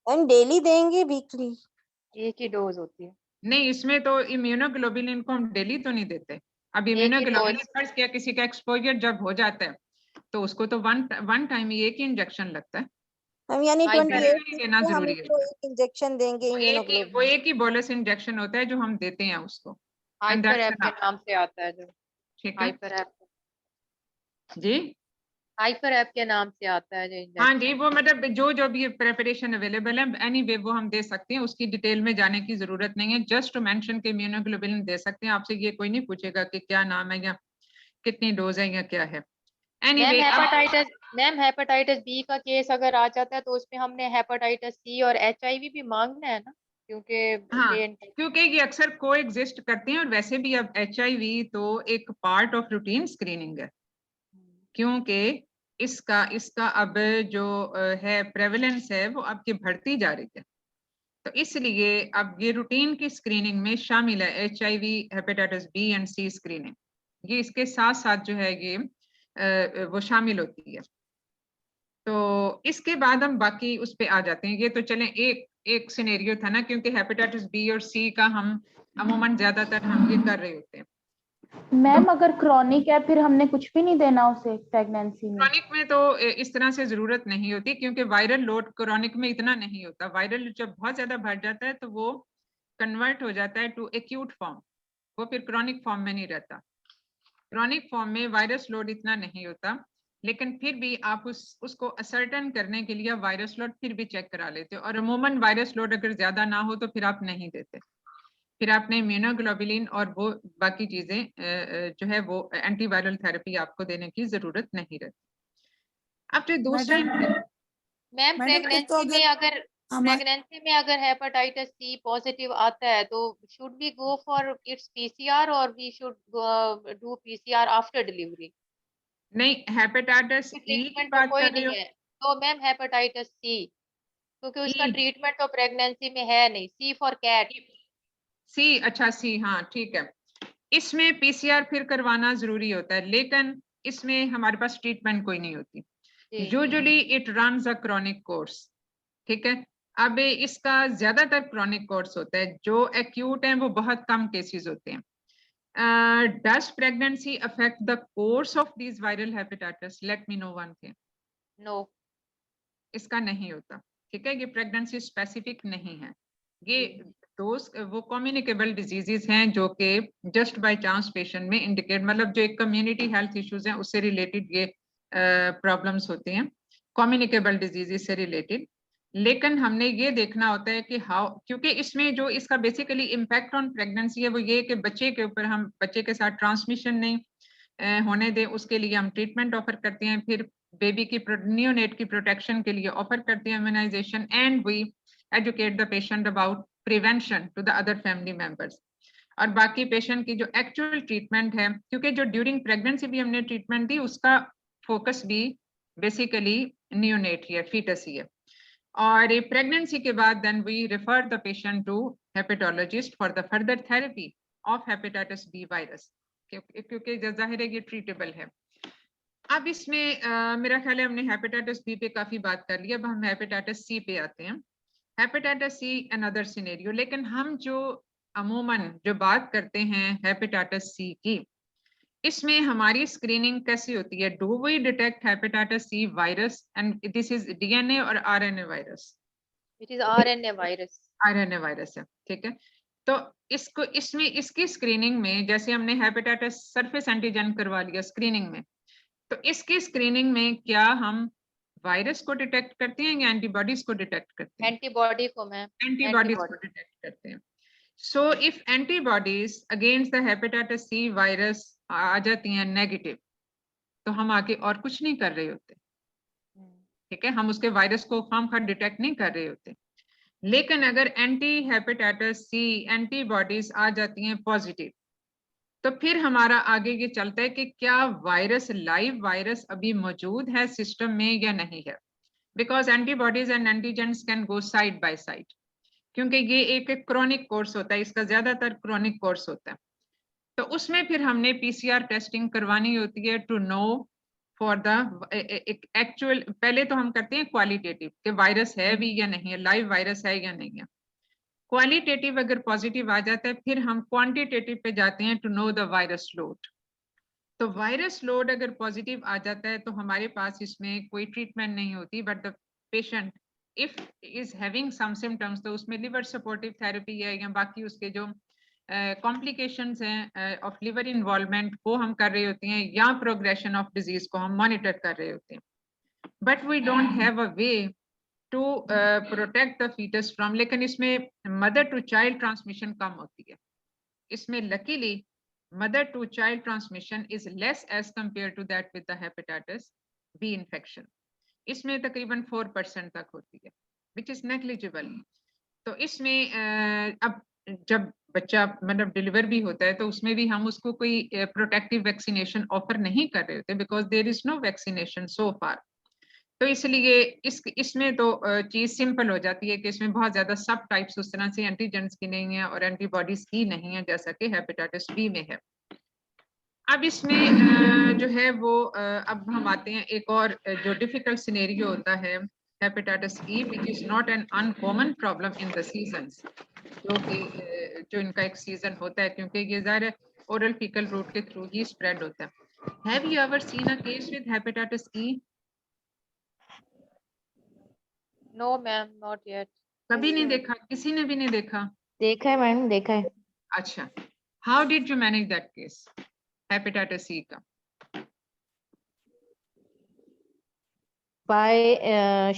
हम डेली देंगे वीकली? एक ही डोज होती है। नहीं, इसमें तो इम्यूनोग्लोबुलिन को हम डेली तो नहीं देते। अब इम्यूनोग्लोबुलिन फर्स्ट किया किसी का एक्सपोजर जब हो जाता है तो उसको तो वन टाइम ही एक ही इंजेक्शन लगता है, हम यानी 28 लेना हम जरूरी है। इसको एक इंजेक्शन देंगे वो इम्यूनोग्लोबुलिन। एक ही बोलस इंजेक्शन होता है जो हम देते हैं उसको। हाइपर ऐप के नाम से आता है जो। ठीक है हाइपर ऐप जी, हाइपर ऐप के नाम से आता है जो। हाँ जी, वो मतलब जो भी प्रेपरेशन अवेलेबल है एनीवे वो हम दे सकते हैं, उसकी डिटेल में जाने की जरूरत नहीं है। जस्ट टू मेंशन के इम्यूनोग्लोबुलिन दे सकते हैं, आपसे ये कोई नहीं पूछेगा कि क्या नाम है या कितनी डोज है या क्या है। Anyway, अब मैम हेपेटाइटिस बी का केस अगर आ जाता है तो उसमें हमने हेपेटाइटिस सी और HIV भी मांगना है ना, क्योंकि हाँ, ये क्योंकि ये अक्सर को एग्जिस्ट करते हैं, और वैसे भी अब HIV तो एक पार्ट ऑफ रूटीन स्क्रीनिंग है, क्योंकि इसका इसका अब जो है प्रेवलेंस है वो अब की बढ़ती जा रही है। तो इसलिए अब ये रूटीन की स्क्रीनिंग में शामिल है HIV, hepatitis B and C screening, ये इसके साथ साथ जो है ये वो शामिल होती है। तो इसके बाद हम बाकी उस पे आ जाते हैं। ये तो चलें एक सिनेरियो था ना, क्योंकि हेपेटाइटिस बी और सी का हम अमूमन ज्यादातर हम ये कर रहे होते हैं। मैम अगर क्रॉनिक है फिर हमने कुछ भी नहीं देना उसे प्रेगनेंसी में? क्रॉनिक में तो इस तरह से जरूरत नहीं होती, क्योंकि वायरल लोड क्रॉनिक में इतना नहीं होता। वायरल जब बहुत ज्यादा बढ़ जाता है तो वो कन्वर्ट हो जाता है टू एक्यूट फॉर्म, वो फिर क्रॉनिक फॉर्म में नहीं रहता। क्रॉनिक फॉर्म में वायरस लोड इतना नहीं होता, लेकिन फिर भी आप उसको असर्टन करने के लिए वायरस लोड फिर भी चेक करा लेते हो, और अमूमन वायरस लोड अगर ज्यादा ना हो तो फिर आप नहीं देते, फिर आपने इम्यूनोग्लोबुलिन और वो बाकी चीजें जो है वो एंटीवायरल थेरेपी आपको देने की जरूरत नहीं रहती। अब जो दूसरी मैम प्रेगनेंसी में अगर हेपेटाइटिस सी पॉजिटिव आता है तो should we go for its PCR और we should do PCR after delivery? नहीं, हेपेटाइटिस ई की बात कोई कर रहे हो? नहीं है तो मैम हेपेटाइटिस सी, क्योंकि उसका ट्रीटमेंट तो प्रेगनेंसी में है नहीं। सी फॉर कैट। सी, अच्छा सी, हाँ ठीक है। इसमें PCR फिर करवाना जरूरी होता है, लेकिन इसमें हमारे पास ट्रीटमेंट कोई नहीं होती। Usually it runs a chronic course, ठीक है। अब इसका ज्यादातर क्रॉनिक कोर्स होता है, जो एक्यूट है वो बहुत कम केसेस होते हैं। Does pregnancy affect the course of these viral hepatitis? Let me know one thing. No. इसका नहीं होता, ठीक है। ये प्रेगनेंसी स्पेसिफिक नहीं है। ये वो कम्युनिकेबल डिजीजेस हैं जो कि जस्ट बाय चांस पेशेंट में इंडिकेट, मतलब जो एक कम्युनिटी हेल्थ इश्यूज हैं उससे रिलेटेड ये प्रॉब्लम्स होती हैं, कम्युनिकेबल डिजीजेस से रिलेटेड। लेकिन हमने ये देखना होता है कि हाउ, क्योंकि इसमें जो इसका बेसिकली इम्पैक्ट ऑन प्रेगनेंसी है वो ये कि बच्चे के ऊपर हम बच्चे के साथ ट्रांसमिशन नहीं होने दें, उसके लिए हम ट्रीटमेंट ऑफर करते हैं। फिर बेबी की नियोनेट की प्रोटेक्शन के लिए ऑफर करते हैं immunisation, and we educate the patient about prevention to the other family members. और बाकी पेशेंट की जो एक्चुअल ट्रीटमेंट है, क्योंकि जो ड्यूरिंग प्रेगनेंसी भी हमने ट्रीटमेंट दी उसका फोकस भी बेसिकली नियोनेट ही है, फीटस ही है। और प्रेगनेंसी के बाद then we refer the patient to hepatologist for the further therapy of hepatitis B virus, क्योंकि जाहिर है ये ट्रीटेबल है। अब इसमें मेरा ख्याल है हमने हेपेटाइटिस बी पे काफी बात कर ली, अब हम हेपेटाइटिस सी पे आते हैं। हेपेटाइटिस सी अनदर सिनेरियो, लेकिन हम जो अमूमन जो बात करते हैं हेपेटाइटिस सी की, इसमें हमारी स्क्रीनिंग कैसी होती है? Do we detect hepatitis C virus, and this is DNA और RNA virus? It is RNA virus. RNA virus है, ठीक है। तो इसको इसमें इसकी स्क्रीनिंग में, जैसे हमने हेपेटाइटिस सरफेस एंटीजन करवा लिया स्क्रीनिंग में, तो इसकी स्क्रीनिंग में क्या हम वायरस को डिटेक्ट करते हैं या एंटीबॉडीज को डिटेक्ट करते हैं? एंटीबॉडी को मैम, एंटीबॉडीज को डिटेक्ट करते हैं। So if antibodies against the hepatitis C virus आ जाती हैं नेगेटिव, तो हम आगे और कुछ नहीं कर रहे होते, ठीक है। हम उसके वायरस को खामखा डिटेक्ट नहीं कर रहे होते। लेकिन अगर एंटी हेपेटाइटिस सी एंटीबॉडीज आ जाती हैं पॉजिटिव, तो फिर हमारा आगे ये चलता है कि क्या वायरस, लाइव वायरस अभी मौजूद है सिस्टम में या नहीं है, because antibodies and antigens can go side by side, क्योंकि ये एक क्रोनिक कोर्स होता है, इसका ज्यादातर क्रोनिक कोर्स होता है। तो उसमें फिर हमने PCR टेस्टिंग करवानी होती है to know for the actual. पहले तो हम करते हैं क्वालिटेटिव कि वायरस है भी या नहीं है, लाइव वायरस है या नहीं है। क्वालिटेटिव अगर पॉजिटिव आ जाता है फिर हम क्वांटिटेटिव पे जाते हैं to know the virus load. तो वायरस लोड अगर पॉजिटिव आ जाता है तो हमारे पास इसमें कोई ट्रीटमेंट नहीं होती, but the patient if is having some symptoms, तो उसमें लिवर सपोर्टिव थेरेपी है या बाकी उसके जो कॉम्प्लिकेशंस हैं ऑफ लिवर इन्वॉल्वमेंट वो हम कर रहे होते हैं, या प्रोग्रेशन ऑफ डिजीज को हम मॉनिटर कर रहे होते हैं। But we don't have a way to protect the foetus from, लेकिन इसमें मदर टू चाइल्ड ट्रांसमिशन कम होती है। इसमें luckily mother to child transmission is less as compared to that with the hepatitis B infection. इसमें तकरीबन 4% तक होती है, which is negligible. तो इसमें अब जब बच्चा मतलब डिलीवर भी होता है तो उसमें भी हम उसको कोई प्रोटेक्टिव वैक्सीनेशन ऑफर नहीं कर रहे होते, because there is no vaccination so far. तो इसलिए इसमें तो चीज सिंपल हो जाती है कि इसमें बहुत ज्यादा सब टाइप्स उस तरह से एंटीजेंस की नहीं है और एंटीबॉडीज की नहीं है जैसा कि हेपेटाइटिस बी में है. अब इसमें जो है वो अब हम आते हैं एक और जो डिफिकल्ट सिनेरियो होता है hepatitis E, which is not an uncommon problem in the seasons, जो इनका एक सीजन होता है क्योंकि ये ज़ाहिर ओरल फीकल रूट के थ्रू ही स्प्रेड होता है. Have you ever seen a case with hepatitis E? No ma'am, not yet. कभी नहीं देखा, किसी ने भी नहीं देखा? देखा है मैडम, देखा है. अच्छा, how did you manage that case hepatitis E का?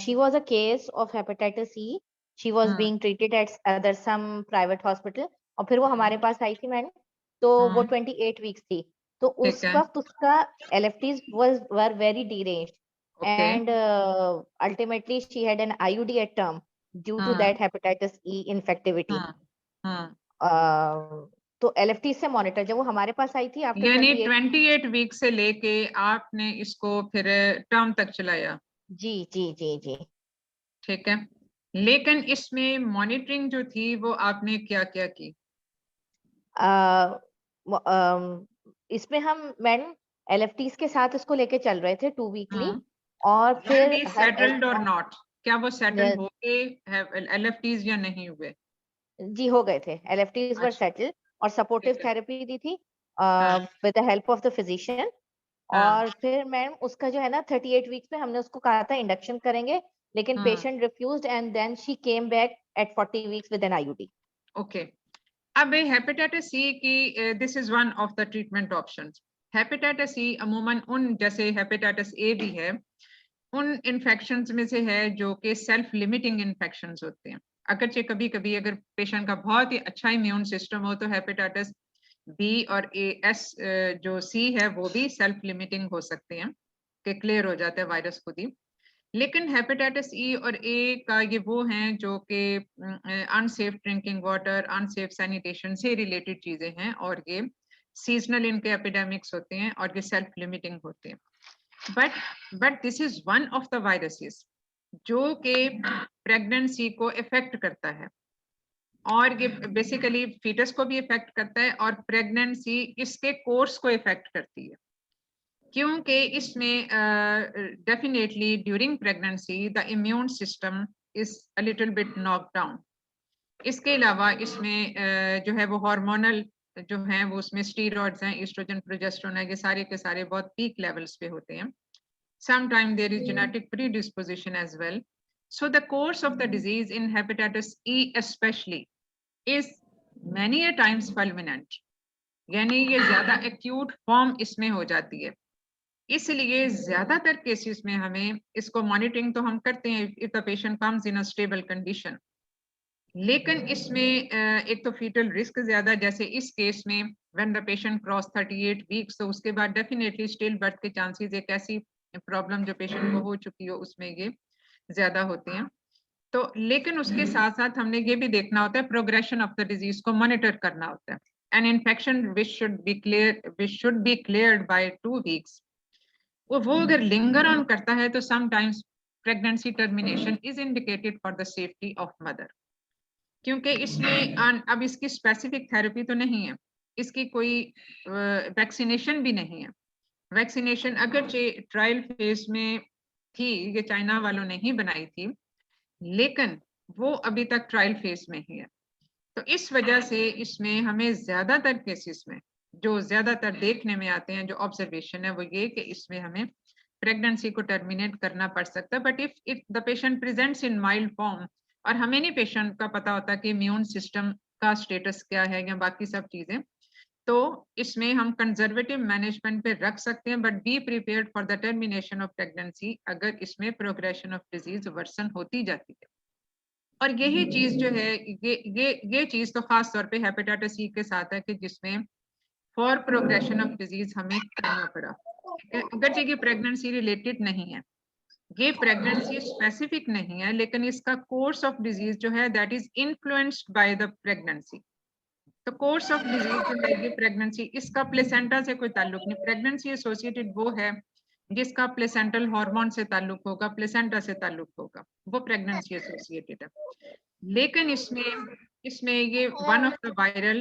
She was a case of hepatitis E. She was being treated at other some private hospital. और फिर वो हमारे पास आई थी मैडम, तो वो 28 वीक्स थी. तो उस वक्त उसका LFTs were very deranged. And ultimately she had an IUD at term due to that hepatitis E infectivity. तो LFT से मॉनिटर जब वो हमारे पास आई थी आफ्टर यानी 28 वीक से लेके आपने इसको फिर टर्म तक चलाया? जी जी जी जी. ठीक है, लेकिन इसमें मॉनिटरिंग जो थी वो आपने क्या क्या की? इसमें हम मैडम LFTs के साथ इसको लेके चल रहे थे 2 वीकली. और फिर सेटल्ड और नॉट, क्या वो सेटल हो गए LFTs या नहीं हुए? जी हो गए थे. LFTs वर सेटल्ड और सपोर्टिव थेरेपी दी थी with the help of the physician. और फिर मैम उसका जो है ना 38 वीक्स में हमने उसको कहा था इंडक्शन करेंगे, लेकिन patient refused and then she came back at 40 weeks with an IUD. Okay, अब हेपेटाइटिस सी की this is one of the treatment options. Hepatitis C अमूमन उन जैसे हेपेटाइटिस ए भी है उन इन्फेक्शंस में से है जो कि सेल्फ लिमिटिंग इन्फेक्शंस होते हैं. अगरचे कभी कभी अगर पेशेंट का बहुत ही अच्छा इम्यून सिस्टम हो तो हेपेटाइटिस बी और एस जो सी है वो भी सेल्फ लिमिटिंग हो सकते हैं कि क्लियर हो जाता है वायरस खुद ही. लेकिन हेपेटाइटिस ई और ए का ये वो हैं जो कि unsafe drinking water, unsafe sanitation से रिलेटेड चीजें हैं और ये सीजनल इनके एपिडेमिक्स होते हैं और ये सेल्फ लिमिटिंग होते हैं. But this is one of the viruses जो कि प्रेगनेंसी को इफेक्ट करता है और ये बेसिकली फीटस को भी इफेक्ट करता है और प्रेगनेंसी इसके कोर्स को इफेक्ट करती है क्योंकि इसमें definitely during pregnancy the immune system is a little bit knock down. इसके अलावा इसमें जो है वो हार्मोनल जो हैं वो उसमें स्टीरॉइड्स हैं, एस्ट्रोजन, प्रोजेस्टेरोन है, ये सारे के सारे बहुत पीक लेवल्स पे होते हैं. Sometimes there is genetic predisposition as well. So the course of the disease in hepatitis E especially is many a times fulminant. यानी ये ज्यादा acute form इसमें हो जाती है. इसलिए ज्यादातर केसेस में हमें इसको मॉनिटरिंग तो हम करते हैं if the patient comes in a stable condition. लेकिन इसमें एक तो फीटल रिस्क ज्यादा, जैसे इस केस में when the patient cross 38 weeks तो उसके बाद डेफिनेटली स्टिल बर्थ के चांसेस एक ऐसी प्रॉब्लम जो पेशेंट को हो चुकी हो उसमें ये ज्यादा होते हैं. तो लेकिन उसके साथ साथ हमने ये भी देखना होता है प्रोग्रेशन ऑफ द डिजीज को मॉनिटर करना होता है. An infection which should be cleared by 2 weeks वो अगर लिंगर ऑन करता है तो sometimes pregnancy termination is indicated for the safety of mother. क्योंकि इसमें अब इसकी स्पेसिफिक थेरेपी तो नहीं है, इसकी कोई वैक्सीनेशन भी नहीं है. वैक्सीनेशन अगरचे ट्रायल फेज में थी, ये चाइना वालों ने ही बनाई थी, लेकिन वो अभी तक ट्रायल फेज में ही है. तो इस वजह से इसमें हमें ज्यादातर केसेस में जो ज्यादातर देखने में आते हैं जो ऑब्जर्वेशन है वो ये कि इसमें हमें प्रेगनेंसी को टर्मिनेट करना पड़ सकता है. But if the patient presents in mild form और हमें नहीं पेशेंट का पता होता कि इम्यून सिस्टम का स्टेटस क्या है या बाकी सब चीजें, तो इसमें हम कंजर्वेटिव मैनेजमेंट पे रख सकते हैं. But be prepared for the termination of pregnancy अगर इसमें प्रोग्रेशन ऑफ डिजीज वर्सन होती जाती है. और यही चीज जो है ये चीज तो खास तौर पे हेपेटाइटिस सी के साथ है कि जिसमें फॉर प्रोग्रेशन ऑफ डिजीज हमें करना पड़ा, ठीक है। अगर ये प्रेगनेंसी रिलेटेड नहीं है, ये प्रेगनेंसी स्पेसिफिक नहीं है, लेकिन इसका कोर्स ऑफ डिजीज जो है that is influenced by the pregnancy. तो कोर्स ऑफ डिजीज जो है ये प्रेगनेंसी, इसका प्लेसेंटा से कोई ताल्लुक नहीं। प्रेगनेंसी एसोसिएटेड वो है जिसका प्लेसेंटल हार्मोन से ताल्लुक होगा, प्लेसेंटा से ताल्लुक होगा, वो प्रेगनेंसी एसोसिएटेड है। लेकिन इसमें ये one of the viral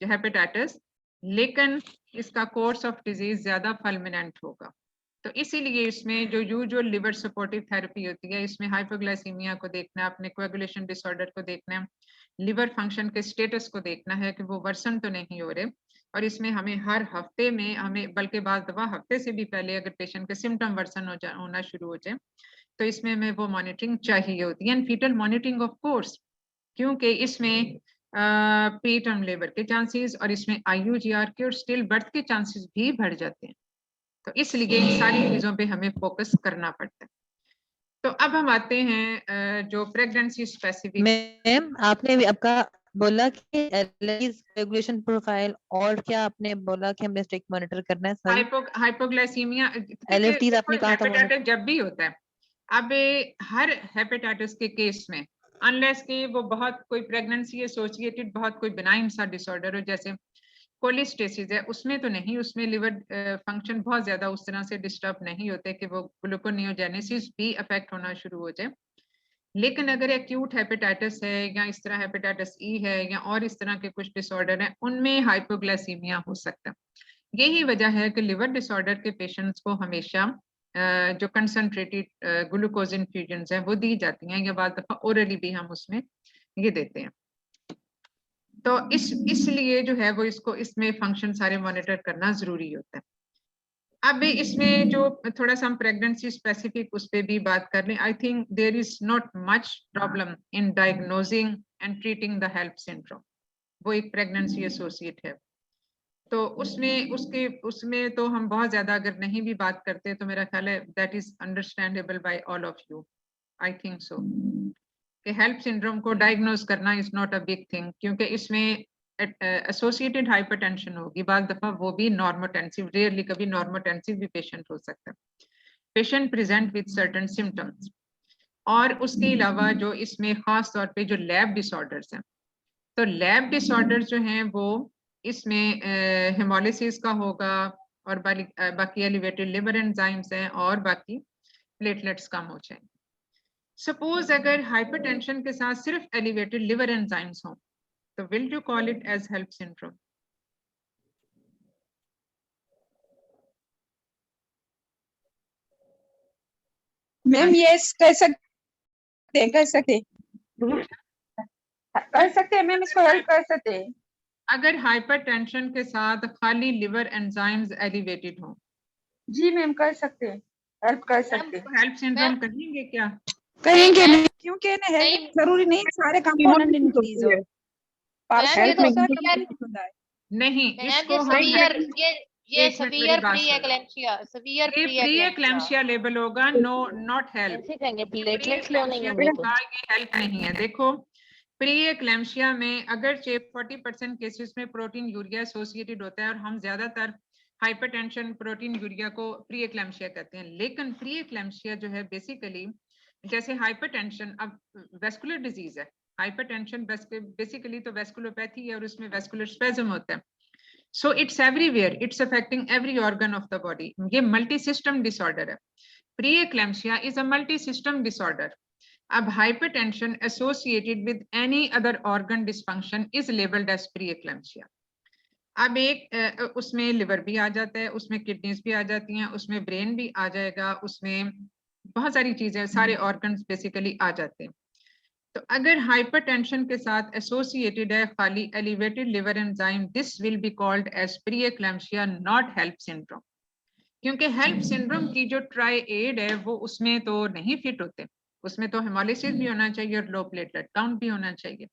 hepatitis, लेकिन इसका कोर्स ऑफ डिजीज ज्यादा फल्मिनेंट होगा। तो इसीलिए इसमें जो यूजुअल लिवर सपोर्टिव थेरेपी होती है, इसमें हाइपोग्लाइसीमिया को देखना है, अपने कोएगुलेशन डिसऑर्डर को देखना है, लिवर फंक्शन के स्टेटस को देखना है कि वो वर्सन तो नहीं हो रहे। और इसमें हमें हर हफ्ते में हमें, बल्कि बाद दफा हफ्ते से भी पहले अगर पेशेंट के सिम्टम वर्सन होना शुरू हो जाए तो इसमें हमें वो मॉनिटरिंग चाहिए होती है, and foetal monitoring of course, क्योंकि इसमें प्री टर्म लेबर के चांसेस और इसमें IUGR के और स्टिल बर्थ के चांसेस भी बढ़ जाते हैं। तो इसलिए इन सारी चीजों पे हमें फोकस करना पड़ता है। तो अब हम आते हैं जो प्रेगनेंसी स्पेसिफिक। मैम आपने भी आपका बोला कि रेगुलेशन प्रोफाइल, और क्या आपने बोला कि हमें स्ट्रिक्ट मॉनिटर करना है? सॉरी, हाइपोग्लाइसीमिया, LFTs आपने कहा था हेपेटाइटिस जब भी होता है, अब हर हेपेटाइटिस के केस में अनलेस कि वो बहुत कोई प्रेगनेंसी एसोसिएटेड बहुत कोई बिनाइन सा डिसऑर्डर हो, जैसे कोलिस्टेसिस है, उसमें तो नहीं, उसमें लिवर फंक्शन बहुत ज्यादा उस तरह से डिस्टर्ब नहीं होते कि वो ग्लूकोनियोजेनेसिस भी अफेक्ट होना शुरू हो जाए। लेकिन अगर एक्यूट हेपेटाइटिस है या इस तरह हेपेटाइटिस ई है या और इस तरह के कुछ डिसऑर्डर हैं, उनमें हाइपोग्लाइसीमिया हो सकता है। यही वजह है कि लिवर डिसऑर्डर के पेशेंट्स को हमेशा जो कंसंट्रेटेड ग्लूकोज इन्फ्यूजन्स हैं वो दी जाती हैं, या बाद दफा ओरली भी हम उसमें ये देते हैं। तो इसलिए जो है वो इसमें फंक्शन सारे मॉनिटर करना जरूरी होता है। अब इसमें जो थोड़ा सा हम प्रेगनेंसी स्पेसिफिक उस पर भी बात कर लें, I think there is not much problem in diagnosing and treating the HELLP syndrome. वो एक प्रेगनेंसी एसोसिएट है, तो उसमें तो हम बहुत ज्यादा अगर नहीं भी बात करते तो मेरा ख्याल है that is understandable by all of you, I think so, कि हेल्प सिंड्रोम को डायग्नोज करना is not a big thing, क्योंकि इसमें एसोसिएटेड हाइपरटेंशन होगी, बाद दफा वो भी नॉर्मोटेंसिव, रेयरली कभी नॉर्मोटेंसिव भी पेशेंट हो सकता है। Patient present with certain symptoms, और उसके अलावा जो इसमें खास तौर पे जो लैब डिसऑर्डर्स हैं, तो लैब डिसऑर्डर जो हैं वो इसमें हेमोलिसिस का होगा, और बाकी एलिवेटेड लिवर एंजाइम्स हैं, और बाकी प्लेटलेट्स कम हो जाएंगे। सपोज अगर हाइपरटेंशन के साथ सिर्फ एलिवेटेड लिवर एंजाइम्स हों, तो will you call it as HELLP syndrome? Ma'am yes कह सकते हैं मैम, इसको हेल्प कर सकते हैं। अगर हाइपरटेंशन के साथ खाली लिवर एंजाइम्स एलिवेटेड हों, जी मैम कर सकते हैं, हेल्प कर सकते हैं। हेल्प सिंड्रोम कहेंगे क्या? कहेंगे क्योंकि ना हेल्प जरूरी नहीं सारे कंपोनेंट इंक्रीज हो, हेल्प नहीं, इसको ये severe pre eclampsia, severe pre eclampsia level होगा, नो नॉट हेल्प। ऐसे कहेंगे प्लेटलेट्स लो नहीं होंगे तो ये हेल्प नहीं है। देखो प्री एक्लेम्सिया में अगर 40% केसेस में प्रोटीन यूरिया एसोसिएटेड होता है, और हम ज्यादातर हाइपरटेंशन प्रोटीन यूरिया को प्री एक्लेम्सिया कहते हैं, लेकिन प्री एक्लेम्सिया जो है बेसिकली जैसे हाइपरटेंशन अब वेस्कुलर डिजीज है, हाइपरटेंशन बेसिकली तो वेस्कुलोपैथी है और उसमें वेस्कुलर स्पेज्म होता है, so it's everywhere, it's affecting every organ of the body. ये मल्टी सिस्टम डिसऑर्डर है। Pre eclampsia is a multi system disorder. अब hypertension associated with any other organ dysfunction is labelled as pre eclampsia. अब एक उसमें liver भी आ जाता है, उसमें किडनीज भी आ जाती हैं, उसमें ब्रेन भी आ जाएगा, उसमें बहुत सारी चीजें, सारे ऑर्गन्स बेसिकली आ जाते हैं। तो अगर हाइपरटेंशन के साथ एसोसिएटेड है खाली elevated liver enzyme, this will be called as pre eclampsia, not HELLP syndrome. क्योंकि हेल्प सिंड्रोम की जो ट्राइएड है वो उसमें तो नहीं फिट होते, उसमें तो हेमोलिसिस भी होना चाहिए और लो प्लेटलेट काउंट भी होना चाहिए।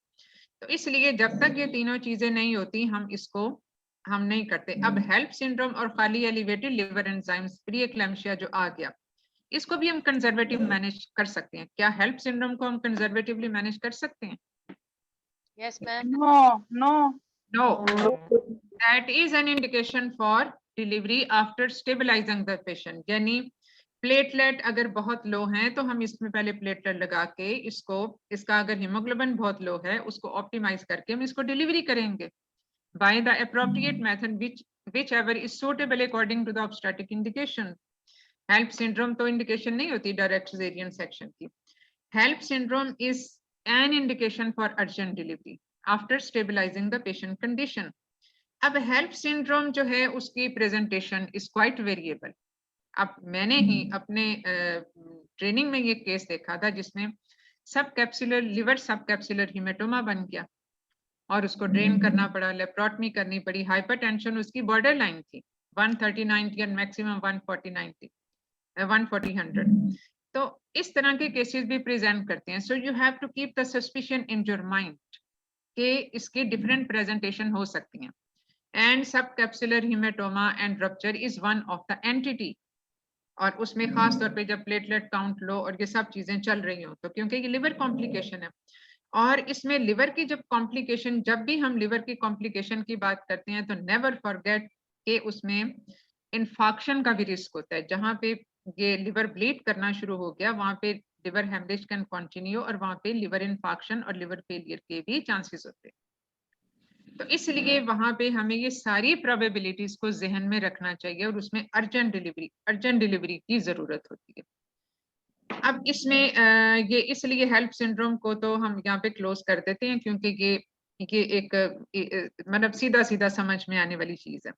तो इसलिए जब तक ये तीनों चीजें नहीं होती हम नहीं करते। अब हेल्प सिंड्रोम और खाली elevated liver enzymes pre eclampsia जो आ गया, इसको भी हम कंजर्वेटिव मैनेज कर सकते हैं। क्या हेल्प सिंड्रोम को हम कंजर्वेटिवली मैनेज कर सकते हैं? Yes ma'am. No No, that is an indication for delivery after stabilizing the patient. यानी प्लेटलेट अगर बहुत लो हैं तो हम इसमें पहले प्लेटलेट लगा के इसका अगर हीमोग्लोबिन बहुत लो है उसको ऑप्टिमाइज करके हम इसको डिलीवरी करेंगे by the appropriate method whichever is suitable according to the obstetric indication. HELP syndrome तो indication नहीं होती direct cesarean section की. HELP syndrome is an indication for urgent delivery after stabilizing the patient condition. अब HELP syndrome जो है उसकी presentation is quite variable. अब मैंने ही अपने ट्रेनिंग में ये केस देखा था जिसमें सब कैप्सुलर लिवर सब कैप्सुलर हीमेटोमा बन गया और उसको ड्रेन करना पड़ा, लेप्रोटमी करनी पड़ी, हाइपरटेंशन उसकी बॉर्डर लाइन थी 130/90 और मैक्सिमम 140/90 140/100. तो इस तरह के केसेस भी प्रेजेंट करते हैं. So you have to keep the suspicion in your mind कि इसकी डिफरेंट प्रेजेंटेशन हो सकती हैं. And subcapsular haematoma and rupture is one of the entity. और उसमें खास तौर पे जब प्लेटलेट काउंट लो और ये सब चीजें चल रही हो तो क्योंकि ये लिवर कॉम्प्लिकेशन है. और इसमें लिवर की जब भी हम लिवर की कॉम्प्लिकेशन की बात करते हैं तो नेवर फॉरगेट कि उसमें इन्फाक्शन का भी रिस्क होता है. जहां पे ये लिवर ब्लीड करना शुरू हो गया वहां पे लिवर हेमरेज कैन कंटिन्यू और वहां पे लिवर इन्फाक्शन और लिवर फेलियर के भी चांसेस होते हैं. तो इसलिए वहां पे हमें ये सारी प्रोबेबिलिटीज को जहन में रखना चाहिए और उसमें अर्जेंट डिलीवरी की जरूरत होती है. अब इसमें ये इसलिए हेल्प सिंड्रोम को तो हम यहाँ पे क्लोज कर देते हैं क्योंकि ये एक मतलब सीधा समझ में आने वाली चीज है.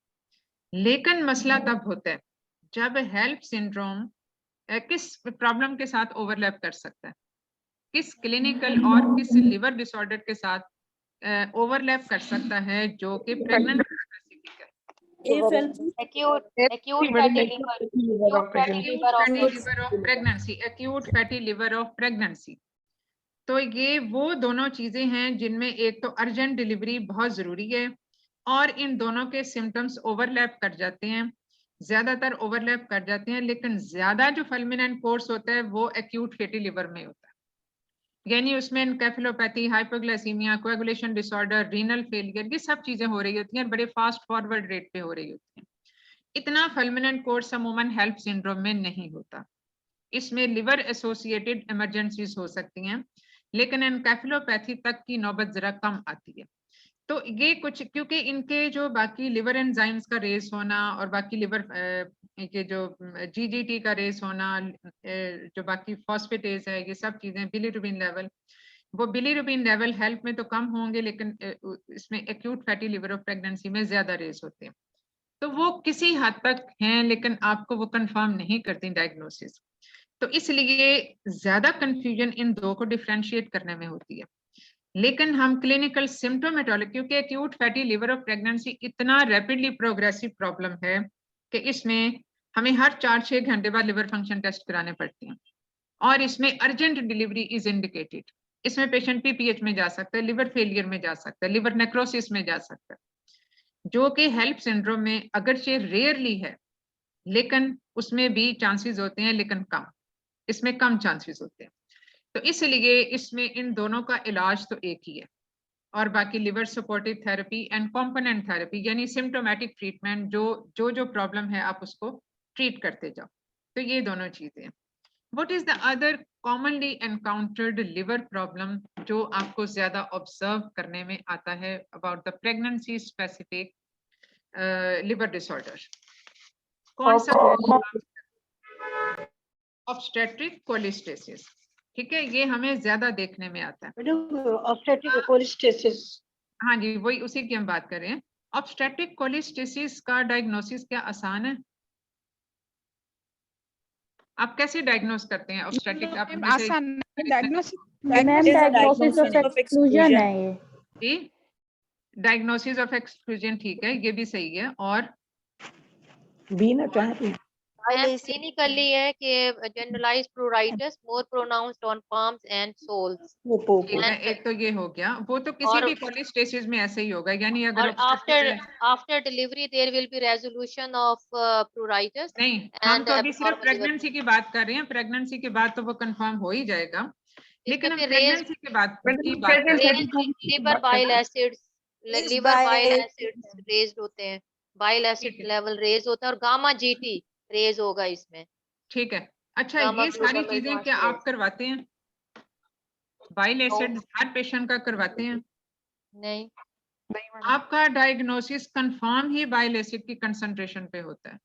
लेकिन मसला तब होता है जब हेल्प सिंड्रोम किस प्रॉब्लम के साथ ओवरलैप कर सकता है, किस क्लिनिकल और किस लिवर डिसऑर्डर के साथ ओवरलैप कर सकता है जो कि प्रेग्नेंसी स्पेसिफिक है. acute fatty liver of pregnancy. तो ये वो दोनों चीजें हैं जिनमें एक तो अर्जेंट डिलीवरी बहुत जरूरी है और इन दोनों के सिम्टम्स ओवरलैप कर जाते हैं, ज्यादातर ओवरलैप कर जाते हैं. लेकिन ज्यादा जो फल्मिनेंट कोर्स होता है वो एक्यूट फैटी लिवर में होता है. यानी उसमें encephalopathy, hypoglycaemia, coagulation disorder, renal failure, ये सब चीजें हो रही होती हैं, बड़े फास्ट फॉरवर्ड रेट पे हो रही होती हैं. इतना फल्मिनेंट कोर्स अमूमन हेल्प सिंड्रोम में नहीं होता. इसमें लिवर एसोसिएटेड इमरजेंसीज हो सकती हैं लेकिन एनकेफेलोपैथी तक की नौबत जरा कम आती है. तो ये कुछ क्योंकि इनके जो बाकी लिवर एंजाइम्स का रेस होना और बाकी लिवर के जो जीजीटी का रेस होना, जो बाकी फॉस्फेटेज है, ये सब चीजें, बिलीरुबिन लेवल हेल्प में तो कम होंगे लेकिन इसमें acute fatty liver of pregnancy में ज्यादा रेस होते हैं. तो वो किसी हद तक हैं लेकिन आपको वो कंफर्म नहीं करती डायग्नोसिस. तो इसलिए ज्यादा कंफ्यूजन इन दो को डिफरेंशिएट करने में होती है. लेकिन हम क्लिनिकल सिम्टोमेटोलॉजी, क्योंकि acute fatty liver of pregnancy इतना रैपिडली प्रोग्रेसिव प्रॉब्लम है कि इसमें हमें हर 4-6 घंटे बाद लिवर फंक्शन टेस्ट कराने पड़ते हैं और इसमें अर्जेंट डिलीवरी इज इंडिकेटेड. इसमें पेशेंट पीपीएच में जा सकता है, लिवर फेलियर में जा सकता है, लिवर नेक्रोसिस में जा सकता है, जो कि हेल्प सिंड्रोम में अगरचे रेयरली है लेकिन उसमें भी चांसेस होते हैं, लेकिन कम, इसमें कम चांसेस होते हैं. तो इसलिए इसमें इन दोनों का इलाज तो एक ही है और बाकी liver supportive therapy and component therapy यानी सिम्टोमेटिक ट्रीटमेंट, जो प्रॉब्लम है आप उसको ट्रीट करते जाओ. तो ये दोनों चीजें. What is the other commonly encountered liver problem जो आपको ज्यादा ऑब्जर्व करने में आता है about the pregnancy specific liver disorder? कौन सा? ऑब्स्टेट्रिक कोलिस्टेसिस. ठीक है, ये हमें ज्यादा देखने में आता है. ऑब्स्टेट्रिक कोलिस्टेसिस. हाँ जी, वही उसी की हम बात कर रहे हैं. ऑब्स्टेट्रिक कोलिस्टेसिस का डायग्नोसिस क्या आसान है? आप कैसे डायग्नोस करते हैं ऑब्स्टेट्रिक? आप आसान डायग्नोसिस ऑफ एक्सक्लूजन है ये. जी, डायग्नोसिस ऑफ एक्सक्लूजन, ठीक है, ये भी सही है. और क्लिनिकली है कि generalised pruritus more pronounced on palms and soles. एक तो ये हो गया, वो तो किसी भी कोलिस्टेसिस में ऐसे ही होगा. यानी अगर after delivery there will be resolution of pruritus. नहीं, हम तो अभी सिर्फ प्रेगनेंसी की बात कर रहे हैं. प्रेगनेंसी के बाद तो वो कंफर्म हो ही जाएगा, लेकिन हम प्रेगनेंसी के बाद की बात कर रहे हैं. Liver bile acids liver bile acids raised होते हैं, बाइल एसिड लेवल रेज होता है और गामा जीटी रेज होगा इसमें। ठीक है, अच्छा गामा ये सारी ग्लोबल चीजें क्या आप करवाते हैं? बाइल एसिड हर पेशेंट का करवाते हैं? नहीं, आपका डायग्नोसिस कंफर्म ही बाइल एसिड की कंसंट्रेशन पे होता है।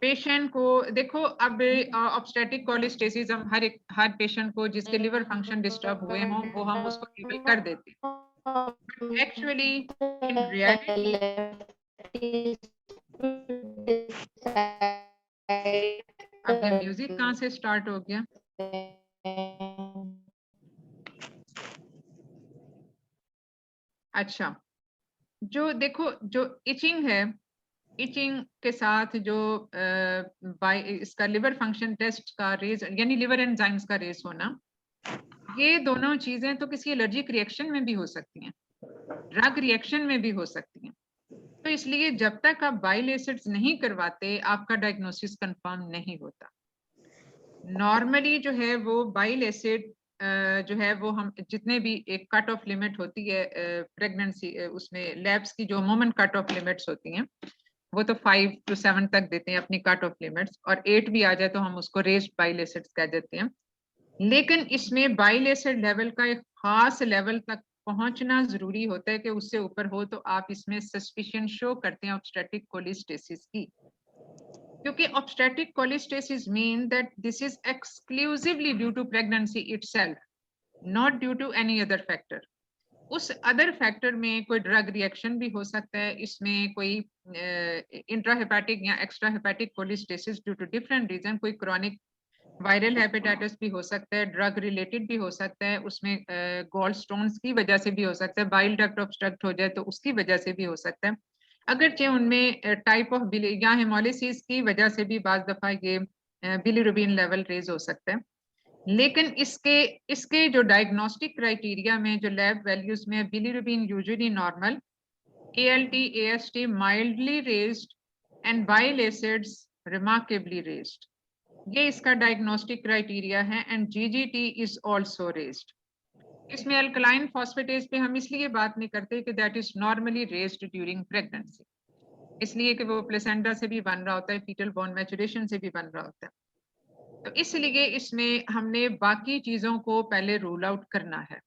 पेशेंट को देखो, अब ऑब्स्टेट्रिक कोलिस्टेसिस हम हर पेशेंट को जिसके लिवर फंक्शन डिस्टर्ब हुए हों वो हम उसको लेबल कर देते हैं। एक्चुअली इन रियलिटी अब ये म्यूजिक कहाँ से स्टार्ट हो गया? अच्छा, जो देखो जो इचिंग है, इचिंग के साथ जो इसका लिवर फंक्शन टेस्ट का रेज यानी लिवर एंजाइम्स का रेज होना, ये दोनों चीजें तो किसी एलर्जिक रिएक्शन में भी हो सकती हैं, ड्रग रिएक्शन में भी हो सकती हैं। तो इसलिए जब तक आप बाइल एसिड्स नहीं करवाते आपका डायग्नोसिस कंफर्म नहीं होता। नॉर्मली जो है वो बाइल एसिड जो है वो हम जितने भी एक कट ऑफ लिमिट होती है प्रेगनेंसी उसमें लैब्स की जो अमूमन कट ऑफ लिमिट्स होती हैं वो तो 5 to 7 तक देते हैं अपनी कट ऑफ लिमिट्स, और 8 भी आ जाए तो हम उसको रेज्ड बाइल एसिड्स कह देते हैं। लेकिन इसमें बाइल एसिड लेवल का एक खास लेवल तक पहुंचना जरूरी होता है कि उससे ऊपर हो तो आप इसमें सस्पिशन शो करते हैं ऑब्स्टेट्रिक कोलिस्टेसिस की, क्योंकि obstetric cholestasis mean that this is exclusively due to pregnancy itself, not due to any other factor. उस अदर फैक्टर में कोई ड्रग रिएक्शन भी हो सकता है, इसमें कोई इंट्राहेपेटिक या extrahepatic cholestasis due to different reason, कोई क्रॉनिक वायरल हेपेटाइटिस भी हो सकता है, ड्रग रिलेटेड भी हो सकता है, उसमें गॉल स्टोन्स की वजह से भी हो सकता है, बाइल डक्ट ऑब्स्ट्रक्ट हो जाए तो उसकी वजह से भी हो सकता है, अगरचे उनमें टाइप ऑफ या हेमोलिसिस की वजह से भी बाज दफा ये बिलीरुबिन लेवल रेज हो सकता है। लेकिन इसके जो डायग्नोस्टिक क्राइटेरिया में जो लैब वैल्यूज में bilirubin usually normal, ALT AST mildly raised and bile acids remarkably raised, ये इसका डायग्नोस्टिक क्राइटेरिया है। And GGT is also raised. इसमें अल्कलाइन फॉस्फेटेज पे हम इसलिए बात नहीं करते कि that is normally raised during pregnancy, इसलिए कि वो प्लेसेंटा से भी बन रहा होता है, फीटल बोन मैचुरेशन से भी बन रहा होता है। तो इसलिए इसमें हमने बाकी चीजों को पहले रूल आउट करना है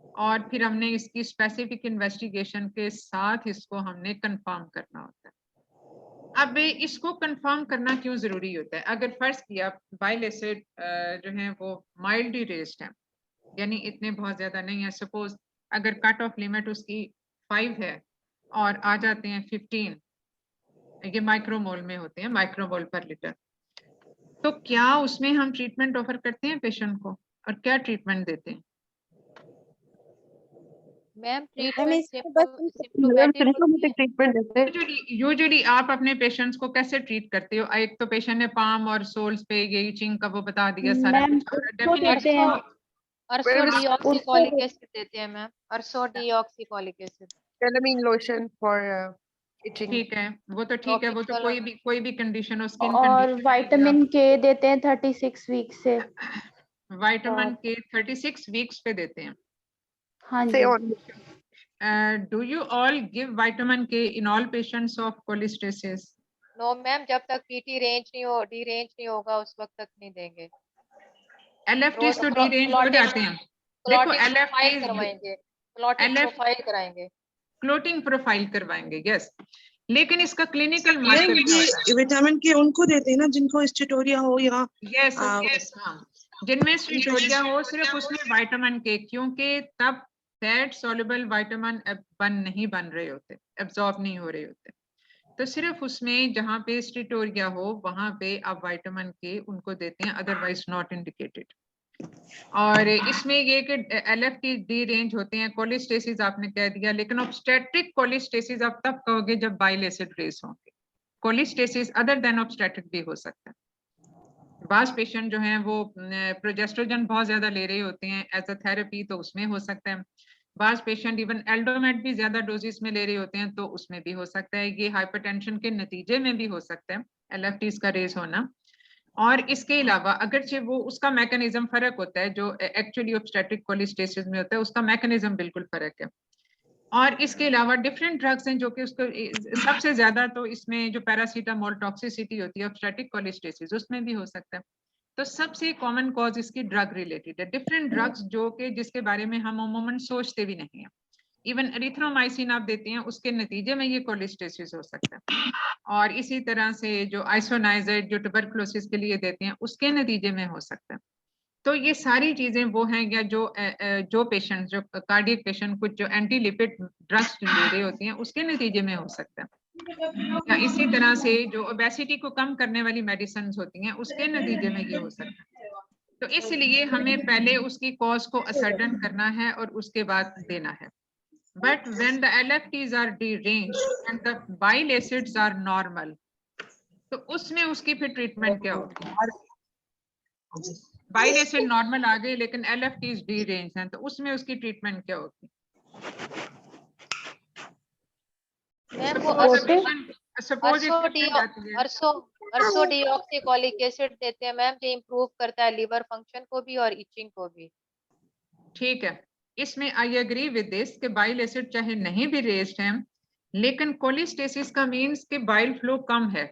और फिर हमने इसकी स्पेसिफिक इन्वेस्टिगेशन के साथ इसको हमने कंफर्म करना होता है। अब इसको कंफर्म करना क्यों जरूरी होता है? अगर फर्ज किया बाइल एसिड जो है वो माइल्डली रेज्ड है, यानी इतने बहुत ज्यादा नहीं है, सपोज अगर कट ऑफ लिमिट उसकी 5 है और आ जाते हैं 15, ये माइक्रोमोल में होते हैं, माइक्रोमोल पर लीटर, तो क्या उसमें हम ट्रीटमेंट ऑफर करते हैं पेशेंट को और क्या ट्रीटमेंट देते हैं? मैम यूजुअली आप अपने पेशेंट्स को कैसे ट्रीट करते हो? एक तो पेशेंट ने पाम और सोल्स पे ये इचिंग का वो बता दिया सारा कुछ, अर्सोडीऑक्सीकोलिक एसिड देते हैं ma'am, ursodeoxycholic acid, calamine lotion for itching. ठीक है, वो तो ठीक है, वो तो कोई भी कंडीशन हो, स्किन और विटामिन के देते हैं 36 वीक से, विटामिन के 36 वीक्स पे देते हैं। हाँ जी। Do you all give vitamin K in all patients of cholestasis? No ma'am, जब तक PT रेंज नहीं हो, डी रेंज नहीं होगा उस वक्त तक नहीं देंगे। LFTs तो डी रेंज हो जाते हैं। देखो LFTs करवाएंगे, क्लॉटिंग प्रोफाइल कराएंगे, क्लोटिंग प्रोफाइल करवाएंगे, यस, लेकिन इसका क्लिनिकल मार्कर क्या होता है? विटामिन के उनको देते हैं ना जिनको स्टेटोरिया हो या यस यस, हाँ, जिनमें स्टेटोरिया हो सिर्फ उसमें विटामिन के, क्योंकि तब फैट सॉल्युबल विटामिन नहीं बन रहे होते, एब्जॉर्ब नहीं हो रहे होते, तो सिर्फ उसमें जहाँ पे स्टेटोरिया हो वहां पे आप विटामिन के उनको देते हैं, अदरवाइज नॉट इंडिकेटेड। और इसमें ये कि LFT डी रेंज होते हैं, कोलिस्टेसिस आपने कह दिया, लेकिन ऑब्स्टेट्रिक कोलिस्टेसिस आप तब कहोगे जब बाइल एसिड रेस होंगे। कोलिस्टेसिस अदर देन ऑब्स्टेट्रिक भी हो सकता है। बास पेशेंट जो हैं वो प्रोजेस्ट्रोजन बहुत ज्यादा ले रहे होते हैं एज अ थेरेपी, तो उसमें हो सकता है। बास पेशेंट इवन एल्डोमेट भी ज्यादा डोजेस में ले रहे होते हैं, तो उसमें भी हो सकता है। ये हाइपरटेंशन के नतीजे में भी हो सकता है LFTs का रेस होना। और इसके अलावा अगरचे वो उसका मैकेनिज्म फर्क होता है, जो एक्चुअली ऑब्स्टेट्रिक कोलिस्टेसिस में होता है उसका मैकेनिज्म बिल्कुल फर्क है। और इसके अलावा डिफरेंट ड्रग्स हैं जो कि उसको सबसे ज्यादा तो इसमें जो पैरासीटामोल टॉक्सिसिटी होती है ऑब्स्ट्रेटिक कोलिस्टेसिस उसमें भी हो सकता है। तो सबसे कॉमन कॉज इसकी ड्रग रिलेटेड है, डिफरेंट ड्रग्स जो कि जिसके बारे में हम अमूमन सोचते भी नहीं है। इवन एरिथ्रोमाइसिन आप देते हैं उसके नतीजे में ये कोलिस्टेसिस हो सकता है, और इसी तरह से जो आइसोनाइजेट जो ट्यूबरकुलोसिस के लिए देते हैं उसके नतीजे में हो सकता है। तो ये सारी चीजें वो हैं या जो पेशेंट जो कार्डियक पेशेंट कुछ जो एंटी लिपिड ड्रग्स ले रहे होती हैं उसके नतीजे में हो सकता है, या इसी तरह से जो ओबेसिटी को कम करने वाली मेडिसिन होती हैं उसके नतीजे में ये हो सकता है। तो इसलिए हमें पहले उसकी कॉज को असर्टन करना है और उसके बाद देना है। But when the LFTs are deranged and the bile acids are normal, तो उसमें उसकी फिर ट्रीटमेंट क्या होगी? बाइल एसिड नॉर्मल आ गए लेकिन LFTs deranged हैं, तो उसमें उसकी ट्रीटमेंट क्या होगी? मैम वो अर्सो डीऑक्सीकोलिक एसिड देते हैं मैम, जो इम्प्रूव करता है लिवर फंक्शन को भी और इचिंग को भी। ठीक है, इसमें आई एग्री विद दिस कि बाइल एसिड चाहे नहीं भी रेज्ड है लेकिन कोलिस्टेसिस का मींस कि बाइल फ्लो कम है।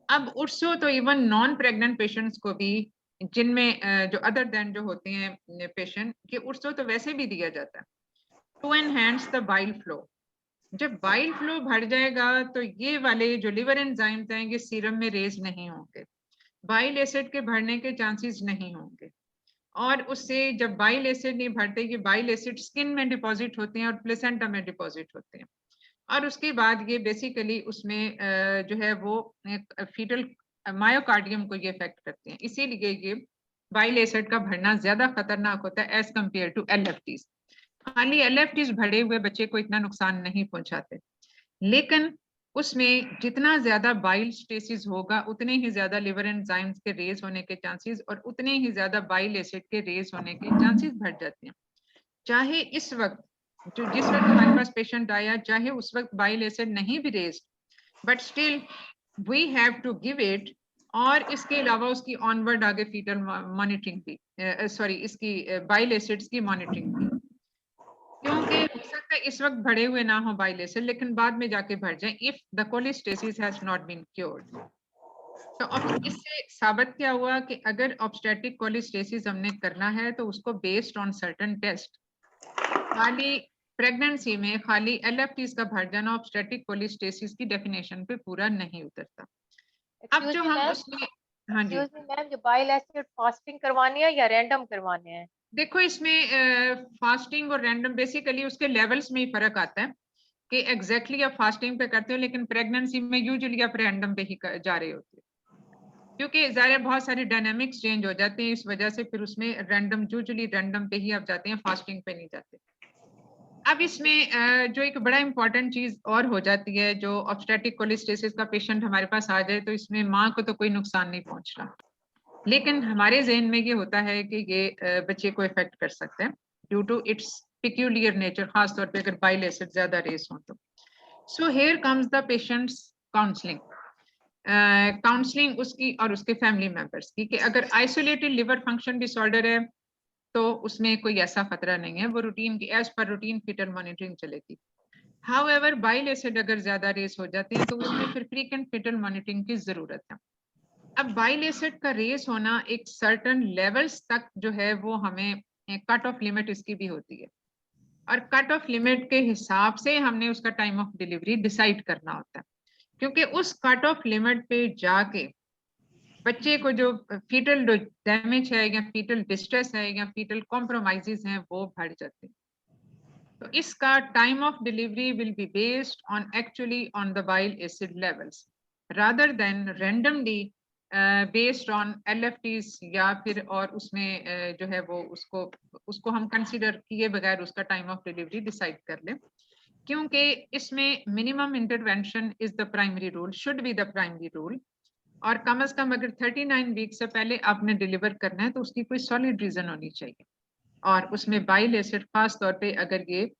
अब उर्सो तो इवन नॉन प्रेग्नेंट पेशेंट्स को भी, जिनमें जो अदर देन जो होते हैं पेशेंट के, उर्सो तो वैसे भी दिया जाता है to enhance the bile flow. जब बाइल फ्लो बढ़ जाएगा तो ये वाले जो लिवर एंजाइम्स हैं ये सीरम में रेज नहीं होंगे, बाइल एसिड के बढ़ने के चांसेस नहीं होंगे, और उससे जब बाइल एसिड नहीं बढ़ते, ये बाइल एसिड स्किन में डिपॉजिट होते हैं और प्लेसेंटा में डिपॉजिट होते हैं, और उसके बाद ये बेसिकली उसमें जो है वो फीटल मायोकार्डियम को ये इफेक्ट करते हैं। इसीलिए ये बाइल एसिड का बढ़ना ज्यादा खतरनाक होता है एज कंपेयर टू LFTs। खाली LFTs बढ़े हुए बच्चे को इतना नुकसान नहीं पहुंचाते, लेकिन उसमें जितना ज्यादा बाइल स्टेसिस होगा उतने ही ज्यादा लिवर एंजाइम्स के रेज होने के चांसेस और उतने ही ज्यादा बाइल एसिड के रेज होने के चांसेस बढ़ जाते हैं। चाहे इस वक्त जिस वक्त हमारे पास पेशेंट आया चाहे उस वक्त बाइल एसिड नहीं भी raise, but still we have to give it, और इसके अलावा उसकी ऑनवर्ड आगे फीटल मॉनिटरिंग भी, सॉरी इसकी बाइल एसिड्स की मॉनिटरिंग भी, क्योंकि हो सकता है इस वक्त बढ़े हुए ना हो बाइल एसिड लेकिन बाद में जाके बढ़ जाए if the cholestasis has not been cured. तो अब इससे साबित क्या हुआ कि अगर ऑब्स्टेट्रिक कोलिस्टेसिस हमने करना है तो उसको बेस्ड ऑन सर्टेन टेस्ट, खाली प्रेगनेंसी में खाली LFTs का बढ़ जाना ऑब्स्टेट्रिक कोलिस्टेसिस की डेफिनेशन पे पूरा नहीं उतरता। अब जो हम उसमें, हाँ जी मैम, जो बाइल एसिड फास्टिंग करवानी है या रैंडम करवाने हैं? देखो इसमें फास्टिंग और रैंडम बेसिकली उसके लेवल्स में ही फर्क आता है कि एग्जैक्टली आप फास्टिंग पे करते हो लेकिन प्रेगनेंसी में यूजुअली आप रैंडम पे ही जा रहे होते हो, क्योंकि ज़ाहिर बहुत सारी डायनामिक्स चेंज हो जाते हैं, इस वजह से फिर उसमें रैंडम यूजुअली रैंडम पे ही आप जाते हैं, फास्टिंग पे नहीं जाते। अब इसमें जो एक बड़ा इंपॉर्टेंट चीज और हो जाती है, जो ऑब्स्टेट्रिक कोलिस्टेसिस का पेशेंट हमारे पास आ जाए तो इसमें माँ को तो कोई नुकसान नहीं पहुंच रहा, लेकिन हमारे जहन में ये होता है कि ये बच्चे को इफेक्ट कर सकते हैं due to its peculiar nature, खास तौर पे अगर बाइल एसिड ज्यादा रेस हो तो। So here comes the patients counselling, counselling उसकी और उसके फैमिली मेंबर्स की, कि अगर आइसोलेटेड लिवर फंक्शन डिसऑर्डर है तो उसमें कोई ऐसा खतरा नहीं है, वो रूटीन की एज पर रूटीन फीटल मॉनिटरिंग चलेगी। हाउएवर बाइल एसिड अगर ज्यादा रेस हो जाते हैं तो उसमें फिर फ्रीक्वेंट फीटल मॉनिटरिंग की जरूरत है। अब बाइल एसिड का रेस होना एक सर्टेन लेवल्स तक जो है वो हमें कट ऑफ लिमिट इसकी भी होती है, और कट ऑफ लिमिट के हिसाब से हमने उसका टाइम ऑफ डिलीवरी डिसाइड करना होता है, क्योंकि उस कट ऑफ लिमिट पे जाके बच्चे को जो फीटल डैमेज है या फीटल डिस्ट्रेस है या फीटल कॉम्प्रोमाइजेस हैं वो बढ़ जाते हैं। तो इसका time of delivery will be based on actually on the bile acid levels rather than randomly based on LFTs, या फिर और उसमें जो है वो उसको हम कंसिडर किए बगैर उसका टाइम ऑफ डिलीवरी डिसाइड कर लें, क्योंकि इसमें minimum intervention is the primary rule, should be the primary rule, और कम से कम अगर 39 वीक से पहले आपने डिलीवर करना है तो उसकी कोई सॉलिड रीजन होनी चाहिए, और उसमें बाइल एसिड खास तौर पे अगर ये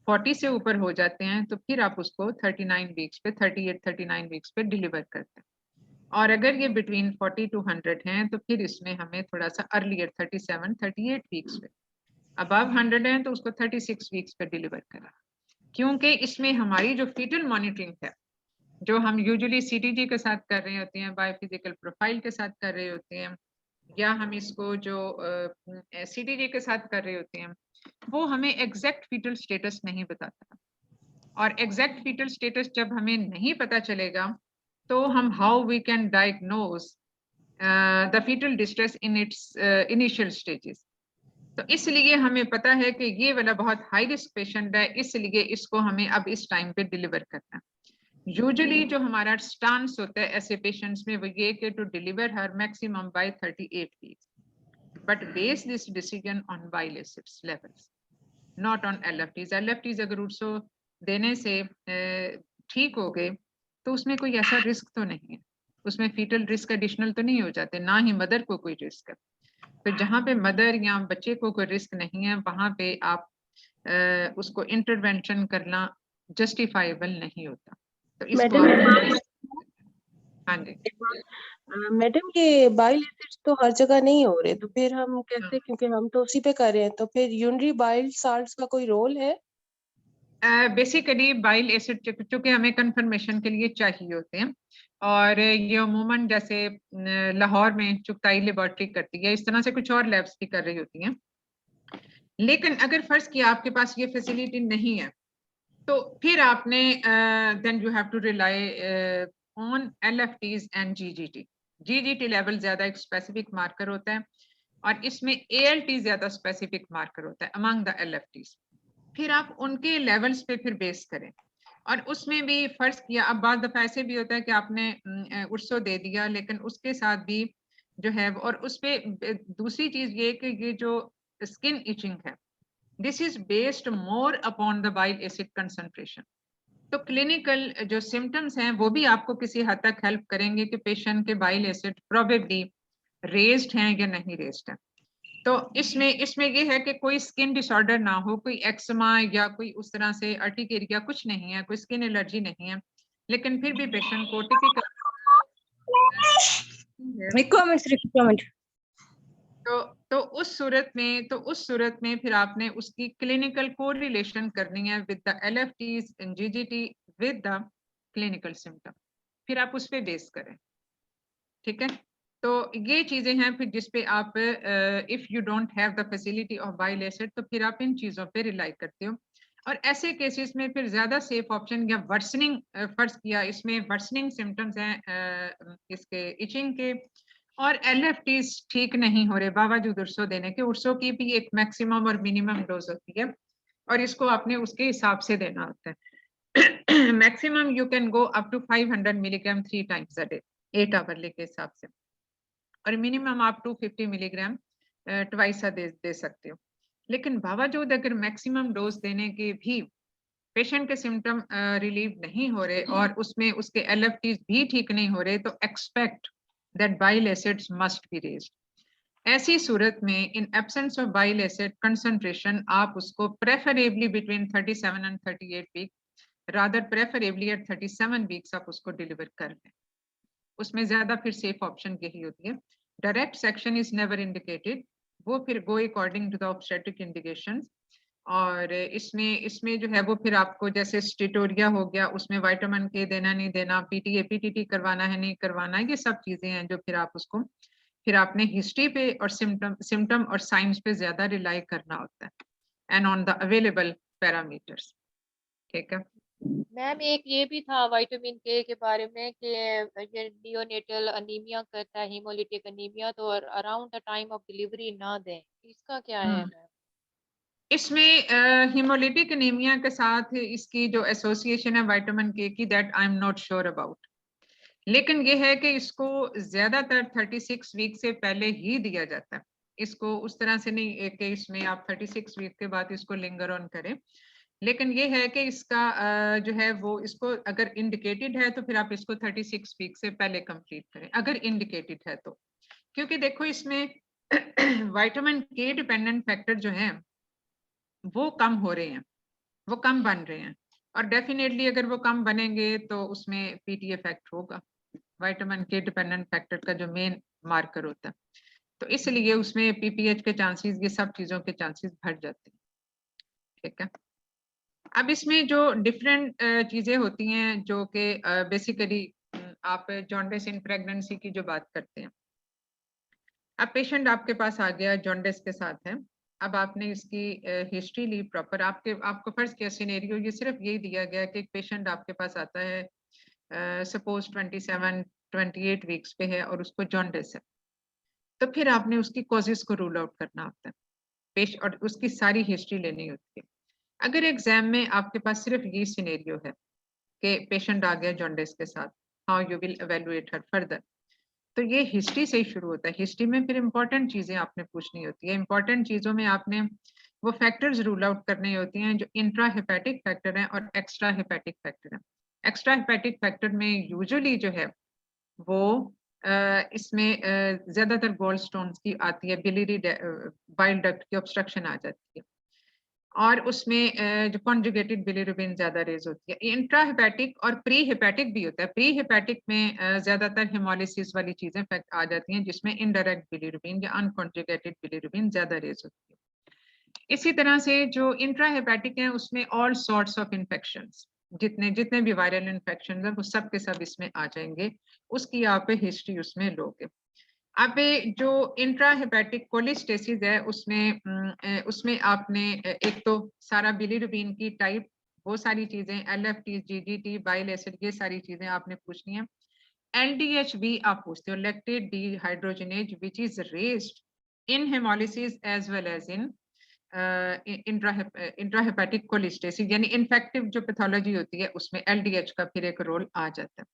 40 से ऊपर हो जाते हैं तो फिर आप उसको 39 वीक्स पे 38-39 वीक्स पे डिलीवर करते हैं, और अगर ये बिटवीन 40 to 100 हैं तो फिर इसमें हमें थोड़ा सा अर्लियर 37-38 वीक्स पे, अबव 100 हैं तो उसको 36 वीक्स पे डिलीवर करें। क्योंकि इसमें हमारी जो फीटल मॉनिटरिंग है, जो हम यूजुअली सीटीजी के साथ कर रहे होते हैं, बायोफिजिकल प्रोफाइल के साथ कर रहे होते हैं, या हम इसको जो सीटीजी के साथ कर रहे होते हैं, वो हमें एग्जैक्ट फीटल स्टेटस नहीं बताता। और एग्जैक्ट फीटल स्टेटस जब हमें नहीं पता चलेगा तो हम how we can diagnose the foetal distress in its initial stages. तो इसलिए हमें पता है कि ये वाला बहुत हाई रिस्क पेशेंट है, इसलिए इसको हमें अब इस टाइम पे डिलीवर करना है। यूजुअली जो हमारा स्टांस होता है ऐसे पेशेंट्स में वो ये कि to deliver her maximum by 38 weeks, but base this decision on bile acids levels, not on LFTs. LFTs अगर 800 देने से ठीक हो गए तो उसमें कोई ऐसा रिस्क तो नहीं है, उसमें फीटल रिस्क एडिशनल तो नहीं हो जाते, ना ही मदर को कोई रिस्क है। तो जहाँ पे मदर या बच्चे को कोई रिस्क नहीं है वहां पे आप उसको इंटरवेंशन करना जस्टिफाइबल नहीं होता। तो इसको हाँ जी मैडम, ये बाइल एसिड्स तो हर जगह नहीं हो रहे, तो फिर हम कैसे, क्योंकि हम तो उसी पे कर रहे हैं, तो फिर यूरिनरी बाइल साल्ट्स का कोई रोल है? बेसिकली बाइल एसिड चूंकि हमें कंफर्मेशन के लिए चाहिए होते हैं, और ये अमूमन जैसे लाहौर में चुगताई लेबोरेटरी करती है, इस तरह से कुछ और लैब्स भी कर रही होती हैं। लेकिन अगर फर्ज किया आपके पास ये फैसिलिटी नहीं है तो फिर आपने then you have to rely on LFTs and GGT. GGT level ज्यादा एक स्पेसिफिक मार्कर होता है और इसमें एएलटी ज्यादा स्पेसिफिक मार्कर होता है अमंग द एलएफटीज। फिर आप उनके लेवल्स पे फिर बेस करें, और उसमें भी फर्ज किया, अब बाद दफा ऐसे भी होता है कि आपने उर्सो दे दिया लेकिन उसके साथ भी जो है, और उस पे दूसरी चीज ये कि ये जो स्किन इचिंग है, this is based more upon the bile acid concentration. तो क्लिनिकल जो सिम्टम्स हैं वो भी आपको किसी हद तक हेल्प करेंगे कि पेशेंट के बाइल एसिड प्रोबेबली रेज्ड हैं या नहीं रेज्ड हैं। तो इसमें ये है कि कोई स्किन डिसऑर्डर ना हो, कोई एक्समा या कोई उस तरह से अर्टिकेरिया कुछ नहीं है, कोई स्किन एलर्जी नहीं है, लेकिन फिर भी पेशेंट को टिपिकल तो उस सूरत में फिर आपने उसकी क्लिनिकल कोरिलेशन करनी है with the LFTs and GGT with the clinical symptom, फिर आप उस पे बेस करें। ठीक है, तो ये चीजें हैं फिर जिस पे आप if you don't have the facility of bile acid तो फिर आप इन चीजों पे रिलाई करते हो। और ऐसे केसेस में फिर ज्यादा सेफ ऑप्शन या वर्सनिंग, फर्ज किया इसमें वर्सनिंग सिम्टम्स हैं इसके इचिंग के, और एलएफटीज ठीक नहीं हो रहे बावजूद उर्सो देने के। उर्सो की भी एक मैक्सिमम और मिनिमम डोज होती है और इसको आपने उसके हिसाब से देना होता है। Maximum you can go up to 500 milligram 3 times a day 8 hourly के हिसाब से, और मिनिमम आप 250 मिलीग्राम ट्वाइस दे सकते हो। लेकिन बावजूद अगर मैक्सिमम डोज देने के भी पेशेंट के सिम्टम रिलीव नहीं हो रहे और उसमें उसके एलएफटीज भी ठीक नहीं हो रहे तो expect that bile acids must be raised. ऐसी सूरत में in absence of bile acid concentration आप उसको preferably between 37 and 38 week, rather preferably at 37 weeks आप उसको डिलीवर कर लें। उसमें ज्यादा फिर सेफ ऑप्शन यही होती है। Direct section is never indicated, वो फिर go according to the obstetric indications. और इसमें जो है वो फिर आपको जैसे स्टेटोरिया हो गया, उसमें विटामिन के देना नहीं देना, पीटीए पीटीटी करवाना है नहीं करवाना है, ये सब चीजें हैं जो फिर आप उसको फिर आपने हिस्ट्री पे और सिम्टम और साइंस पे ज्यादा रिलाई करना होता है and on the available parameters. ठीक है मैम, एक ये भी था विटामिन के बारे में कि ये नियोनेटल अनीमिया करता है, हीमोलिटिक अनीमिया, तो around the time of delivery ना दें, इसका क्या है मैम? इसमें हीमोलिटिक एनीमिया के साथ इसकी जो एसोसिएशन है विटामिन के की, that I am not sure about, लेकिन ये है कि इसको ज्यादातर 36 वीक से पहले ही दिया जाता है। इसको उस तरह से नहीं कि इसमें आप 36 वीक के बाद इसको लिंगर ऑन करें, लेकिन ये है कि इसका जो है वो इसको अगर इंडिकेटेड है तो फिर आप इसको 36 वीक से पहले कंप्लीट करें अगर इंडिकेटेड है तो। क्योंकि देखो इसमें विटामिन के डिपेंडेंट फैक्टर जो है वो कम हो रहे हैं, वो कम बन रहे हैं, और डेफिनेटली अगर वो कम बनेंगे तो उसमें पीटी इफेक्ट होगा, विटामिन के डिपेंडेंट फैक्टर का जो मेन मार्कर होता है। तो इसलिए उसमें पीपीएच के चांसेस, ये सब चीजों के चांसेस बढ़ जाते हैं। ठीक है, अब इसमें जो डिफरेंट चीजें होती हैं जो कि बेसिकली आप जॉन्डिस इन प्रेगनेंसी की जो बात करते हैं। अब पेशेंट आपके पास आ गया जॉन्डिस के साथ है, अब आपने इसकी हिस्ट्री ली प्रॉपर, आपको फर्ज किया सिनेरियो ये सिर्फ यही दिया गया कि एक पेशेंट आपके पास आता है सपोज 27-28 वीक्स पे है और उसको जॉन्डिस है, तो फिर आपने उसकी कॉजेस को रूल आउट करना होता है और उसकी सारी हिस्ट्री लेनी होती है। अगर एग्जाम में आपके पास सिर्फ ये सिनेरियो है कि पेशेंट आ गया जॉन्डिस के साथ, how you will evaluate her further, तो ये हिस्ट्री से ही शुरू होता है। हिस्ट्री में फिर इंपॉर्टेंट चीजें आपने पूछनी होती है, इंपॉर्टेंट चीजों में आपने वो फैक्टर्स रूल आउट करने होती हैं जो इंट्रा हेपेटिक फैक्टर हैं और एक्स्ट्रा हेपेटिक फैक्टर हैं। एक्स्ट्रा हेपेटिक फैक्टर में यूजुअली जो है वो इसमें ज्यादातर गॉल स्टोन्स की आती है, बिलियरी बाइल डक्ट की ऑब्स्ट्रक्शन आ जाती है, और उसमें जो कॉन्जुगेटेड बिलिरुबिन ज्यादा रेज होती है। इंट्रा हेपेटिक और प्री हेपेटिक भी होता है। प्री हेपेटिक में ज्यादातर हेमोलिसिस वाली चीजें फैक्ट आ जाती हैं जिसमें इनडायरेक्ट बिलिरुबिन या अनकॉन्जुगेटेड बिलिरुबिन ज्यादा रेज होती है। इसी तरह से जो इंट्रा हेपेटिक है उसमें ऑल सॉर्ट्स ऑफ इन्फेक्शंस, जितने भी वायरल इन्फेक्शन है वो सब के सब इसमें आ जाएंगे, उसकी आप हिस्ट्री उसमें लोगे। अब जो इंट्रा हेपेटिक कोलिस्टेसिस है उसमें आपने एक तो सारा बिलिरुबिन की टाइप, वो सारी चीजें LFT, GGT, बाइल एसिड, ये सारी चीजें आपने पूछनी है। LDH भी आप पूछते हो, lactate dehydrogenase which is raised in haemolysis as well as in intrahepatic cholestasis, यानी इन्फेक्टिव जो पैथोलॉजी होती है उसमें LDH का फिर एक रोल आ जाता है।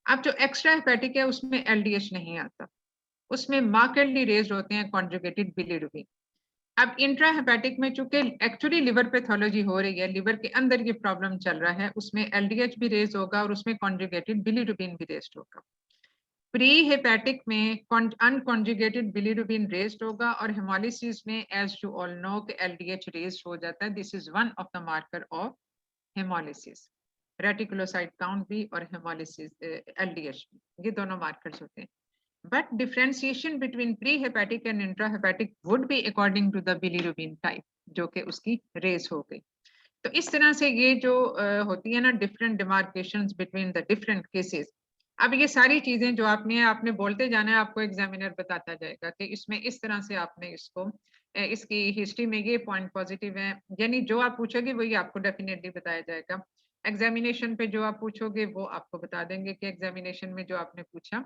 अब जो एक्स्ट्रा हेपेटिक है उसमें LDH नहीं आता, उसमें मार्केडली रेज्ड होते हैं कॉन्जुगेटेड बिलिरुबिन। अब इंट्रा हेपेटिक में चूंकि एक्चुअली लिवर पैथोलॉजी हो रही है, लिवर के अंदर ये प्रॉब्लम चल रहा है, उसमें LDH भी रेज होगा और उसमें कॉन्जुगेटेड बिलिरुबिन भी रेज्ड होगा। प्री हेपेटिक में अनकॉन्जुगेटेड बिलिरुबिन रेज्ड होगा और हेमोलिसिस में एज यू ऑल नो कि LDH रेज्ड हो जाता है। This is one of the marker of haemolysis, reticulocyte count भी और हेमोलिसिस LDH भी, ये दोनों मार्कर्स होते हैं। But differentiation between pre-hepatic and intrahepatic would be according to the bilirubin type, जो कि उसकी रेस हो गई। तो इस तरह से ये जो होती है ना different demarcations between the different cases. अब ये सारी चीजें जो आपने बोलते जाना है, आपको एग्जामिनर बताता जाएगा कि इसमें इस तरह से आपने इसको इसकी हिस्ट्री में ये पॉइंट पॉजिटिव है, यानी जो आप पूछोगे वही आपको डेफिनेटली बताया जाएगा। एग्जामिनेशन पे जो आप पूछोगे वो आपको बता देंगे कि एग्जामिनेशन में जो आपने पूछा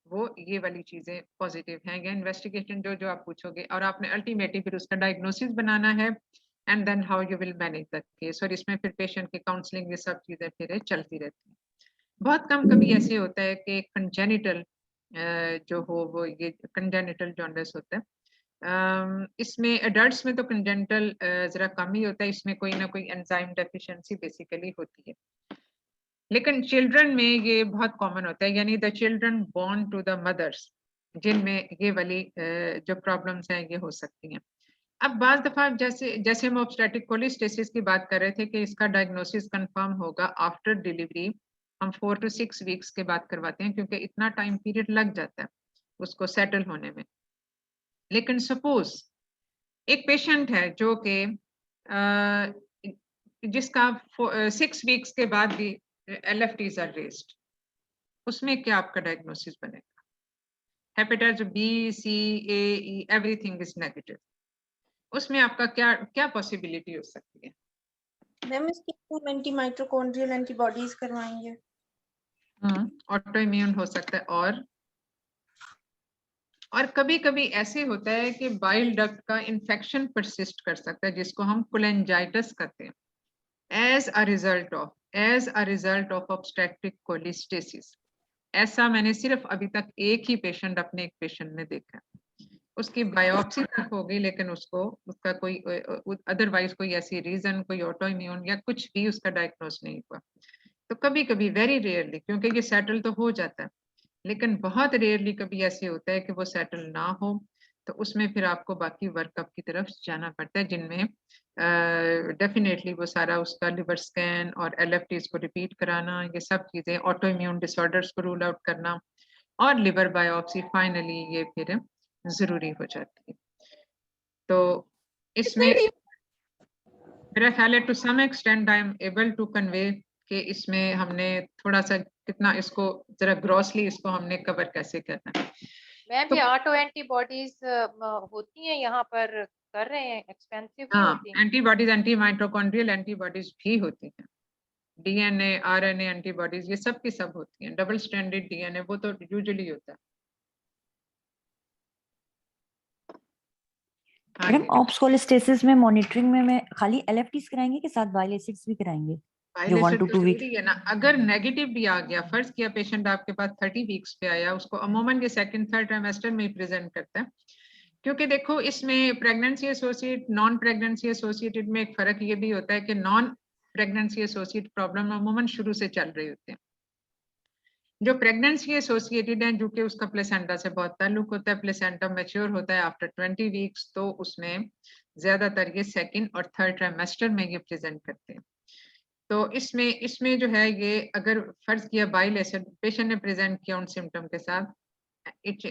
वो ये वाली चीजें पॉजिटिव हैं, या इन्वेस्टिगेशन जो आप पूछोगे, और आपने अल्टीमेटली फिर उसका डायग्नोसिस बनाना है and then how you will manage the case, और इसमें फिर पेशेंट की काउंसलिंग ये सब चीजें फिर चलती रहती हैं। बहुत कम कभी ऐसे होता है कि कंजेनिटल जो हो वो ये कंजेनिटल जॉन्डिस होता है। इसमें एडल्ट्स में तो कंजेनिटल जरा कम ही होता है, इसमें कोई ना कोई एंजाइम डेफिशिएंसी बेसिकली होती है, लेकिन चिल्ड्रन में ये बहुत कॉमन होता है, यानी the children born to the mothers जिनमें ये वाली जो प्रॉब्लम्स हैं ये हो सकती हैं। अब बाज दफा जैसे हम ऑब्स्टेट्रिक कोलिस्टेसिस की बात कर रहे थे कि इसका डायग्नोसिस कंफर्म होगा आफ्टर डिलीवरी, हम 4 to 6 वीक्स के बाद करवाते हैं क्योंकि इतना टाइम पीरियड लग जाता है उसको सेटल होने में। लेकिन सपोज एक पेशेंट है जो कि जिसका 6 वीक्स के बाद भी LFTs are raised, उसमें क्या आपका डायग्नोसिस बनेगा? Hepatitis B, C, A, E everything is negative, उसमें आपका क्या पॉसिबिलिटी हो सकती है? मैम इसकी हम एंटी माइटोकॉन्ड्रियल एंटीबॉडीज करवाएंगे। ऑटो इम्यून हो सकता है, और कभी-कभी ऐसे होता है कि बाइल डक्ट का इन्फेक्शन परसिस्ट कर सकता है जिसको हम कोलेंजाइटिस कहते हैं, as a result of obstructive cholestasis. ऐसा मैंने सिर्फ अभी तक एक ही पेशेंट अपने एक पेशेंट में देखा, उसकी बायोप्सी तक हो गई लेकिन उसका कोई अदरवाइज कोई ऐसी रीजन, कोई ऑटो इम्यून या कुछ भी उसका डायग्नोज नहीं हुआ। तो कभी कभी वेरी रेयरली, क्योंकि ये सेटल तो हो जाता है, लेकिन बहुत रेयरली कभी ऐसे होता है कि वो सेटल ना हो, तो उसमें फिर आपको बाकी वर्कअप की तरफ जाना पड़ता है, जिनमें डेफिनेटली वो सारा उसका लिवर स्कैन और LFTs को रिपीट कराना, ये सब चीजें, ऑटो इम्यून डिसऑर्डर्स को रूल आउट करना और लिवर बायोप्सी फाइनली ये फिर जरूरी हो जाती है। तो इसमें मेरा ख्याल है to some extent I am able to convey कि इसमें हमने थोड़ा सा कितना इसको जरा ग्रॉसली इसको हमने कवर कैसे करना है। मैम तो ये ऑटो एंटीबॉडीज होती हैं यहाँ पर, कर रहे हैं, एक्सपेंसिव नहीं हाँ, होती? एंटीबॉडीज एंटी माइटोकॉन्ड्रियल एंटीबॉडीज भी होती हैं, डीएनए आरएनए एंटीबॉडीज ये सब की सब होती हैं। डबल स्ट्रैंडेड डीएनए वो तो यूजुअली होता है। हाँ मैडम जी, ऑप्स कोलेस्टेसिस में मॉनिटरिंग में मैं खाली एलएफटीज कराएंगे कि साथ बाइल एसिड्स भी कराएंगे जो 1 बाइलेशन to तो 2 वीक? जरूरी है ना। अगर नेगेटिव भी आ गया, फर्ज किया पेशेंट आपके पास 30 वीक्स पे आया, उसको अमूमन ये सेकंड थर्ड ट्राइमेस्टर में ही प्रेजेंट करता है, क्योंकि देखो इसमें pregnancy associate non pregnancy associated में एक फर्क ये भी होता है कि नॉन प्रेगनेंसी एसोसिएट प्रॉब्लम अमूमन शुरू से चल रही होती है। जो प्रेगनेंसी एसोसिएटेड है, जो कि उसका प्लेसेंटा से बहुत ताल्लुक होता है, प्लेसेंटा मैच्योर होता है आफ्टर 20 वीक्स, तो उसमें ज्यादातर ये सेकंड और थर्ड ट्राइमेस्टर में ये प्रेजेंट करते हैं। तो इसमें जो है ये अगर फर्ज किया बाइल एसिड पेशेंट ने प्रेजेंट किया उन सिम्टम के साथ,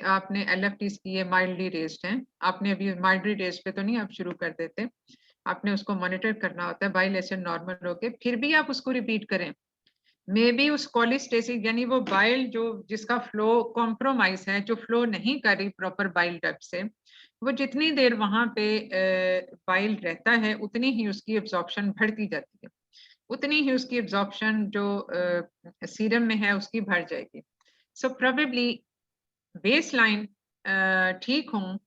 आपने एलएफटीज की माइल्डली रेज्ड हैं, आपने अभी माइल्डली रेज्ड पे तो नहीं आप शुरू कर देते, आपने उसको मॉनिटर करना होता है। बाइल एसिड नॉर्मल होके फिर भी आप उसको रिपीट करें, मे बी उस कोलिस्टेसिस यानी वो बाइल जो जिसका फ्लो कॉम्प्रोमाइज है, जो फ्लो नहीं कर रही प्रॉपर बाइल डक्ट से, वो जितनी देर वहां पे बाइल रहता है उतनी ही उसकी एब्जॉर्प्शन बढ़ती जाती है, उतनी ही उसकी एब्जॉर्प्शन जो सीरम में है उसकी बढ़ जाएगी। सो प्रोबेबली बेसलाइन ठीक हो,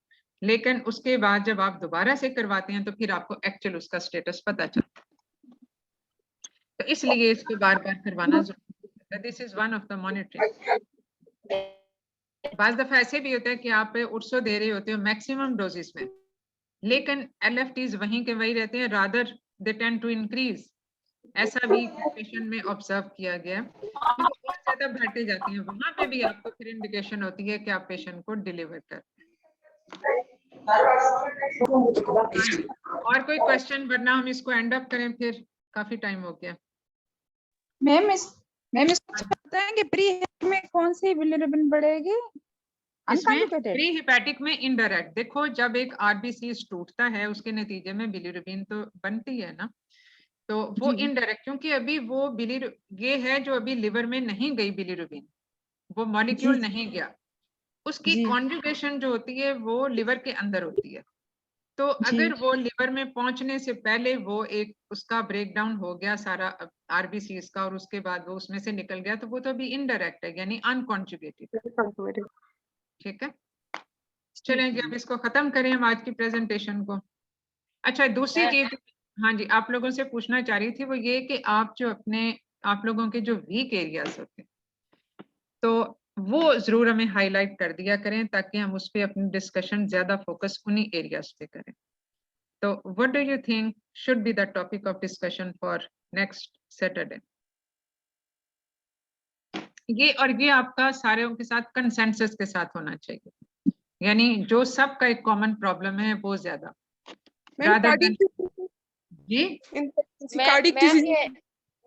लेकिन उसके बाद जब आप दोबारा से करवाते हैं तो फिर आपको एक्चुअल उसका स्टेटस पता चलता है, तो इसलिए इसको बार बार करवाना जरूरी है। This is one of the monitoring. बाज दफा ऐसे भी होता है कि आप उर्सो दे रहे होते हो मैक्सिमम डोजेस में, लेकिन एलएफटीज वहीं के वही रहते हैं, rather they tend to increase. ऐसा भी पेशेंट में ऑब्जर्व किया गया, वो बहुत ज्यादा बढ़ते जाती हैं, वहां पे भी आपको फिर इंडिकेशन होती है कि आप पेशेंट को डिलीवर करते हैं। और कोई क्वेश्चन, वरना हम इसको एंड अप करें, फिर काफी टाइम हो गया। मैम इसको बताएंगे प्री में कौन सी बिलिरुबिन बढ़ेगी? इसमें अनकॉन्जुगेटेड? प्री हिपैटिक में इनडायरेक्ट, देखो जब एक आरबीसी टूटता है उसके नतीजे में बिलिरुबिन तो बनती है ना, तो वो इनडायरेक्ट, क्योंकि अभी वो ये है जो अभी लिवर में नहीं गई बिलिरुबिन, वो मॉलिक्यूल नहीं गया, उसकी कॉन्जुगेशन जो होती है वो लिवर के अंदर होती है। तो अगर वो लिवर में पहुंचने से पहले वो एक उसका ब्रेकडाउन हो गया सारा आरबीसी का, और उसके बाद वो उसमें से निकल गया, तो वो तो अभी इनडायरेक्ट है यानी अनकॉन्जुगेटेड। ठीक है, चलें जी अब इसको खत्म करें हम आज की प्रेजेंटेशन को। अच्छा, दूसरी चीज हाँ जी आप लोगों से पूछना चाह रही थी वो ये कि आप जो आप लोगों के जो वीक एरियाज होते हैं तो वो जरूर हमें हाईलाइट कर दिया करें, ताकि हम उस पर अपनी डिस्कशन ज्यादा फोकस उन्हीं एरियाज पे करें। तो what do you think should be the topic of discussion for next Saturday? ये आपका सारों के साथ कंसेंसस के साथ होना चाहिए, यानी जो सबका एक कॉमन प्रॉब्लम है वो ज्यादा जी।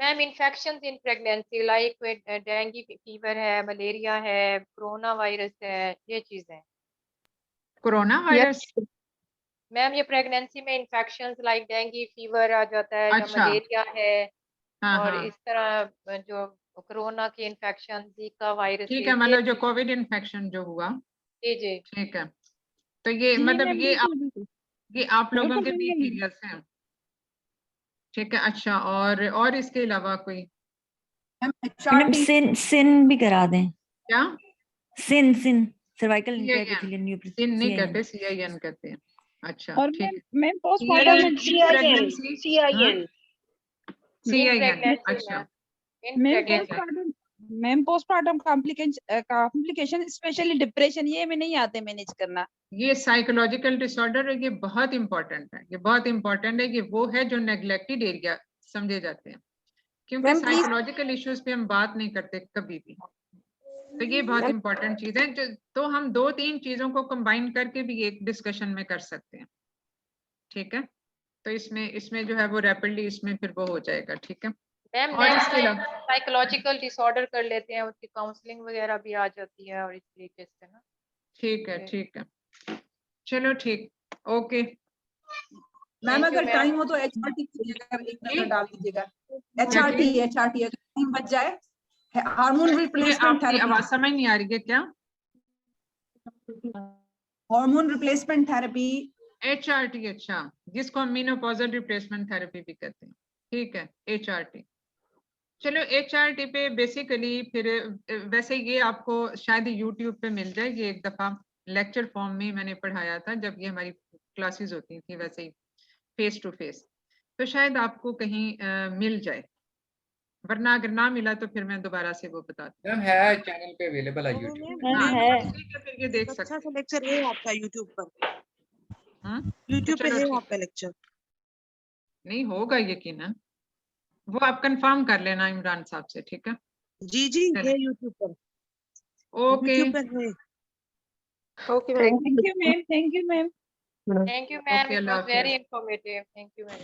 Ma'am infections in pregnancy like dengue fever है, मलेरिया है, कोरोना वायरस है, ये चीजें। कोरोना वायरस मैम ये प्रेगनेंसी में इन्फेक्शंस लाइक डेंगू फीवर आ जाता है, या मलेरिया है, और इस तरह जो कोरोना की इन्फेक्शन, जीका वायरस, ठीक है, मतलब जो कोविड इन्फेक्शन जो हुआ, जी जी ठीक है, तो ये मतलब ये आप लोगों के वीक एरियाज हैं, ठीक है। अच्छा, और इसके अलावा कोई? मैडम सिन भी करा दें। क्या? सिन सर्वाइकल इंटेग्रिटी सिन नहीं करते, CIN करते हैं। अच्छा, और ठीक है। मैम पोस्टमार्टम CIN अच्छा ma'am postmortem complication specially depression, ये में नहीं आते मैनेज करना। ये साइकोलॉजिकल डिसऑर्डर है, ये बहुत इंपॉर्टेंट है, ये बहुत इंपॉर्टेंट है, ये वो है जो नेग्लेक्टेड एरिया समझे जाते हैं, क्योंकि साइकोलॉजिकल इश्यूज पे हम बात नहीं करते कभी भी, तो ये बहुत इंपॉर्टेंट चीज है जो, तो हम 2-3 चीजों को कंबाइन करके भी एक डिस्कशन में कर सकते हैं, ठीक है। तो इसमें जो है वो रैपिडली इसमें फिर वो हो जाएगा, ठीक है। मैम साइकोलॉजिकल डिसऑर्डर कर लेते हैं, उसकी काउंसलिंग वगैरह भी आ जाती है, और इस तरीके से ना। ठीक है, ठीक है, चलो ठीक, ओके। मैम Thank you, अगर ma'am. टाइम हो तो HRT अगर एक नजर डाल दीजिएगा। क्या HRT चीज? अगर टाइम बच जाए, हार्मोन रिप्लेसमेंट आपकी आवाज थेरेपी, समझ नहीं आ रही है क्या? Hormone replacement therapy. HRT, अच्छा, जिसको हम मेनोपॉजल रिप्लेसमेंट थेरेपी भी कहते हैं। ठीक है, HRT। चलो HRT पे बेसिकली फिर वैसे ये आपको शायद YouTube पे मिल जाए, ये एक दफा लेक्चर फॉर्म में मैंने पढ़ाया था जब ये हमारी क्लासेस होती थी, वैसे ही फेस टू फेस, तो शायद आपको कहीं मिल जाए, वरना अगर ना मिला तो फिर मैं दोबारा से वो बताती मैम है चैनल पे अवेलेबल है YouTube पे। हूँ। हाँ, है। ठीक है, फिर ये देख सकते अच्छा हैं। सा लेक्चर है आपका यूट्यूब पर, तो यूट्यूब पे चलो है ठीक आपका लेक्चर। नहीं होगा यकीनन, वो आप कंफर्म कर लेना इमरान साहब से, ठीक है? जी जी चलें। है यूट्यूब पर, ओके, यूट्यूब पर है। Okay, ma'am. Thank you, ma'am. Thank you, ma'am. Thank you, ma'am. Okay, It Allah was very Hafiz. informative. Thank you very much.